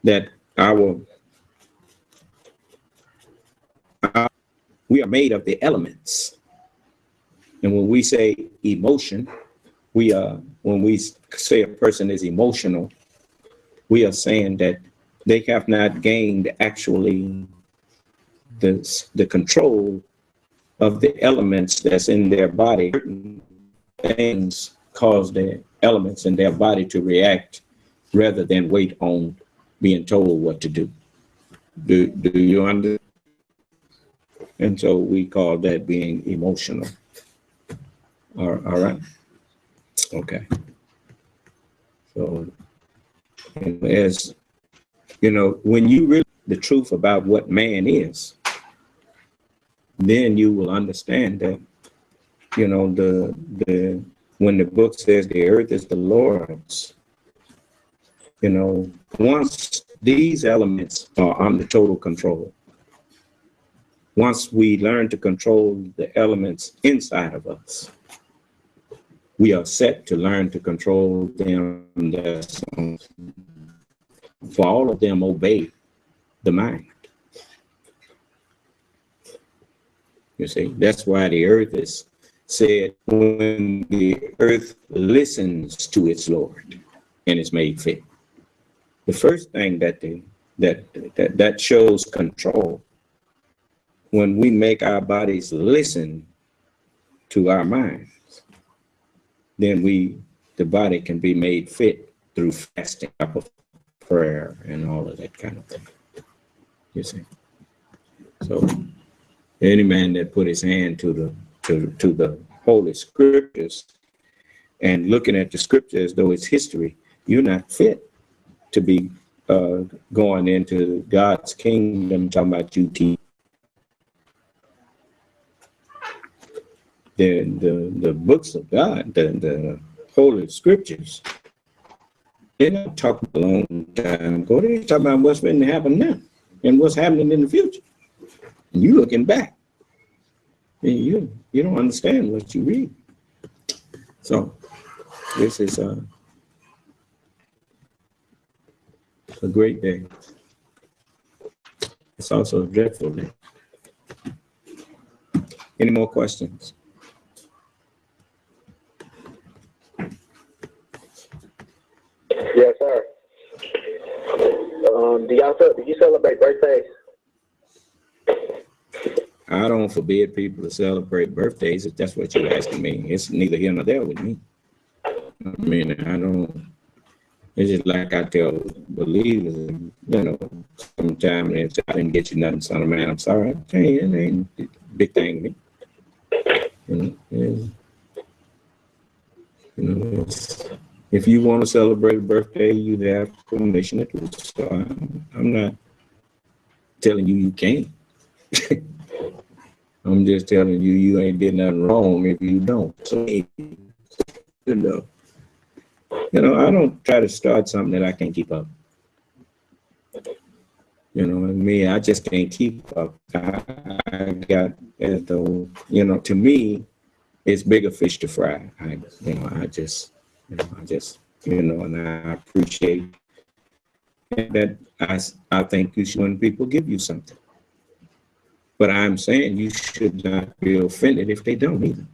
Speaker 1: that we are made of the elements, and when we say emotion, when we say a person is emotional, we are saying that they have not gained actually the control of the elements that's in their body. Certain things cause the elements in their body to react rather than wait on being told what to do. Do you understand? And so we call that being emotional. All right. Okay. So, as you know, when you realize the truth about what man is, then you will understand that, you know, when the book says the earth is the Lord's, you know, once these elements are under total control, once we learn to control the elements inside of us, we are set to learn to control them. For all of them obey the mind. You see, that's why the earth is said, when the earth listens to its Lord and is made fit. The first thing that shows control, when we make our bodies listen to our minds, then the body can be made fit through fasting, prayer, and all of that kind of thing. You see. So any man that put his hand to the Holy Scriptures and looking at the Scripture as though it's history, you're not fit to be going into God's kingdom, talking about you teach. The books of God, the Holy Scriptures, they're not talking a long time ago. They're talking about what's going to happen now and what's happening in the future. And you looking back. And you don't understand what you read. So this is a great day. It's also a dreadful day. Any more questions?
Speaker 4: Yes, sir. Do you celebrate birthdays?
Speaker 1: I don't forbid people to celebrate birthdays if that's what you're asking me. It's neither here nor there with me. I mean, I don't. It's just like I tell believers, sometimes if I didn't get you nothing, son of man, I'm sorry. Hey, it ain't a big thing to me. If you want to celebrate a birthday, you have permission to do so. I'm not telling you can't. I'm just telling you ain't did nothing wrong if you don't. So, I don't try to start something that I can't keep up. I just can't keep up. I got, as though, to me, it's bigger fish to fry. And I appreciate that. I think you should when people give you something. But I'm saying you should not be offended if they don't either.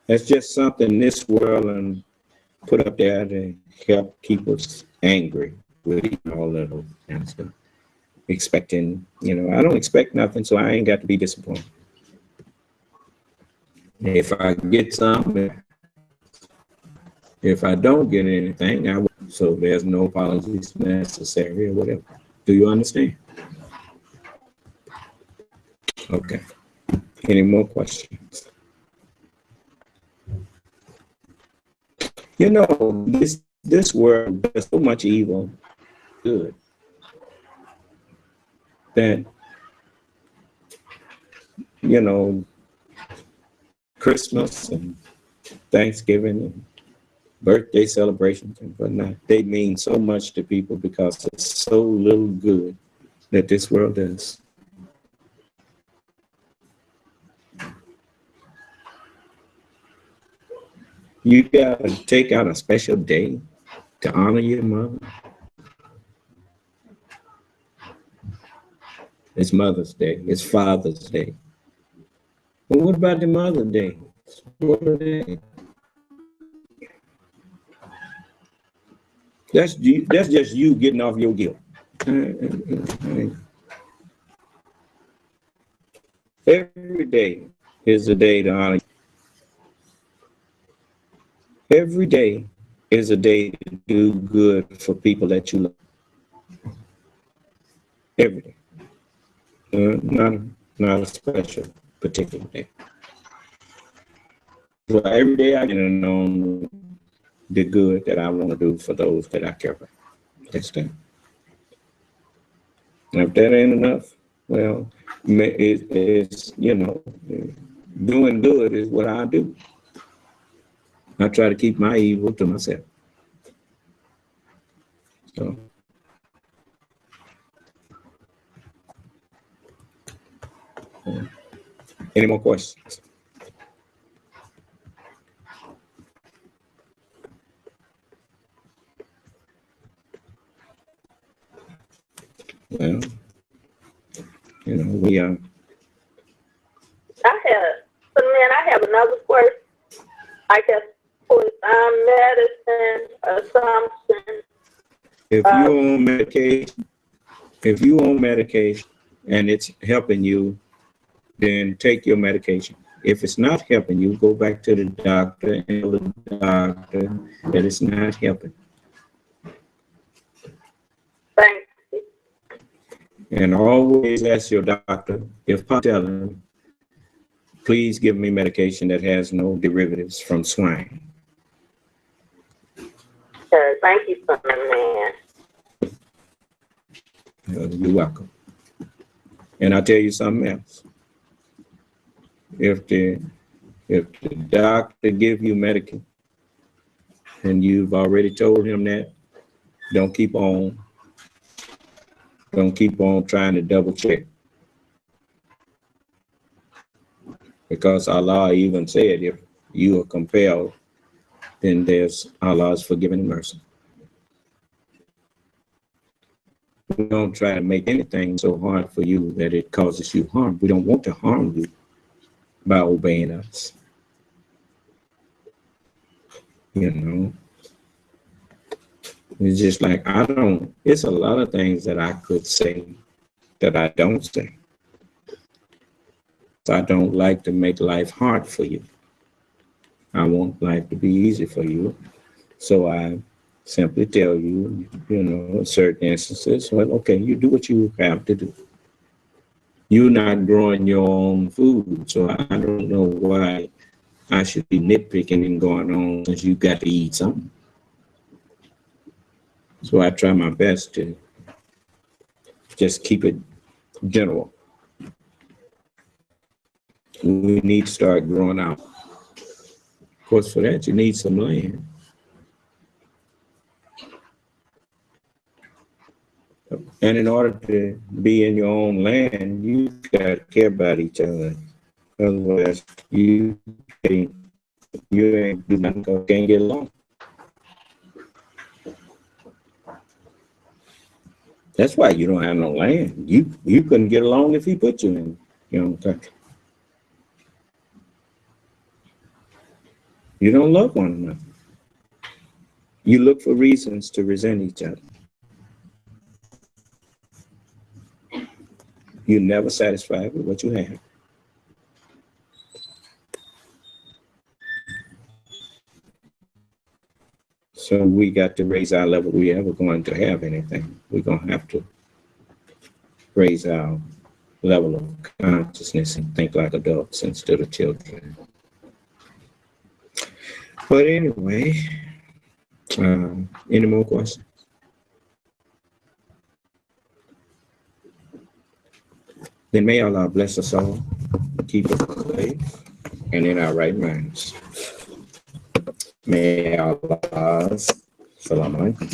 Speaker 1: That's just something this world and put up there to help keep us angry with all of those kind of stuff. Expecting, I don't expect nothing, so I ain't got to be disappointed. If I get something, if I don't get anything, I will. So there's no apologies necessary or whatever. Do you understand? Okay. Any more questions? This world does so much evil, good, that, Christmas and Thanksgiving and birthday celebrations and whatnot, they mean so much to people because there's so little good that this world does. You gotta take out a special day to honor your mother. It's Mother's Day. It's Father's Day. But what about the Mother's Day? What are they? That's just you getting off your guilt. Every day is a day to honor. Every day is a day to do good for people that you love. Every day. Not a special particular day. So every day I get to know the good that I want to do for those that I care about. That's that. And if that ain't enough, well, it's, doing good is what I do. I try to keep my evil to myself. So. Any more questions? Well, we are.
Speaker 5: I have another question. I guess for medicine assumption.
Speaker 1: If you on medication and it's helping you, then take your medication. If it's not helping you, go back to the doctor and tell the doctor that it's not helping.
Speaker 5: Thank you.
Speaker 1: And always ask your doctor, if possible, tell him, please give me medication that has no derivatives from swine.
Speaker 5: Thank you, son of man.
Speaker 1: You're welcome. And I'll tell you something else. If the doctor give you medication and you've already told him that, Don't keep on trying to double check. Because Allah even said, if you are compelled, then there's Allah's forgiving and mercy. We don't try to make anything so hard for you that it causes you harm. We don't want to harm you by obeying us. You know, it's just like it's a lot of things that I could say that I don't say. So I don't like to make life hard for you. I want life to be easy for you. So I simply tell you, in certain instances, well, okay, you do what you have to do. You're not growing your own food, so I don't know why I should be nitpicking and going on since you got to eat something. So I try my best to just keep it general. We need to start growing out. Of course, for that, you need some land. And in order to be in your own land, you got to care about each other. Otherwise, you ain't do nothing, can't get along. That's why you don't have no land. You couldn't get along if he put you in your own country. You don't love one another. You look for reasons to resent each other. You're never satisfied with what you have. So we got to raise our level. We ever going to have anything. We're going to have to raise our level of consciousness and think like adults instead of children. But anyway, any more questions? Then may Allah bless us all, keep us safe, and in our right minds. May Allah, Salaam alaikum.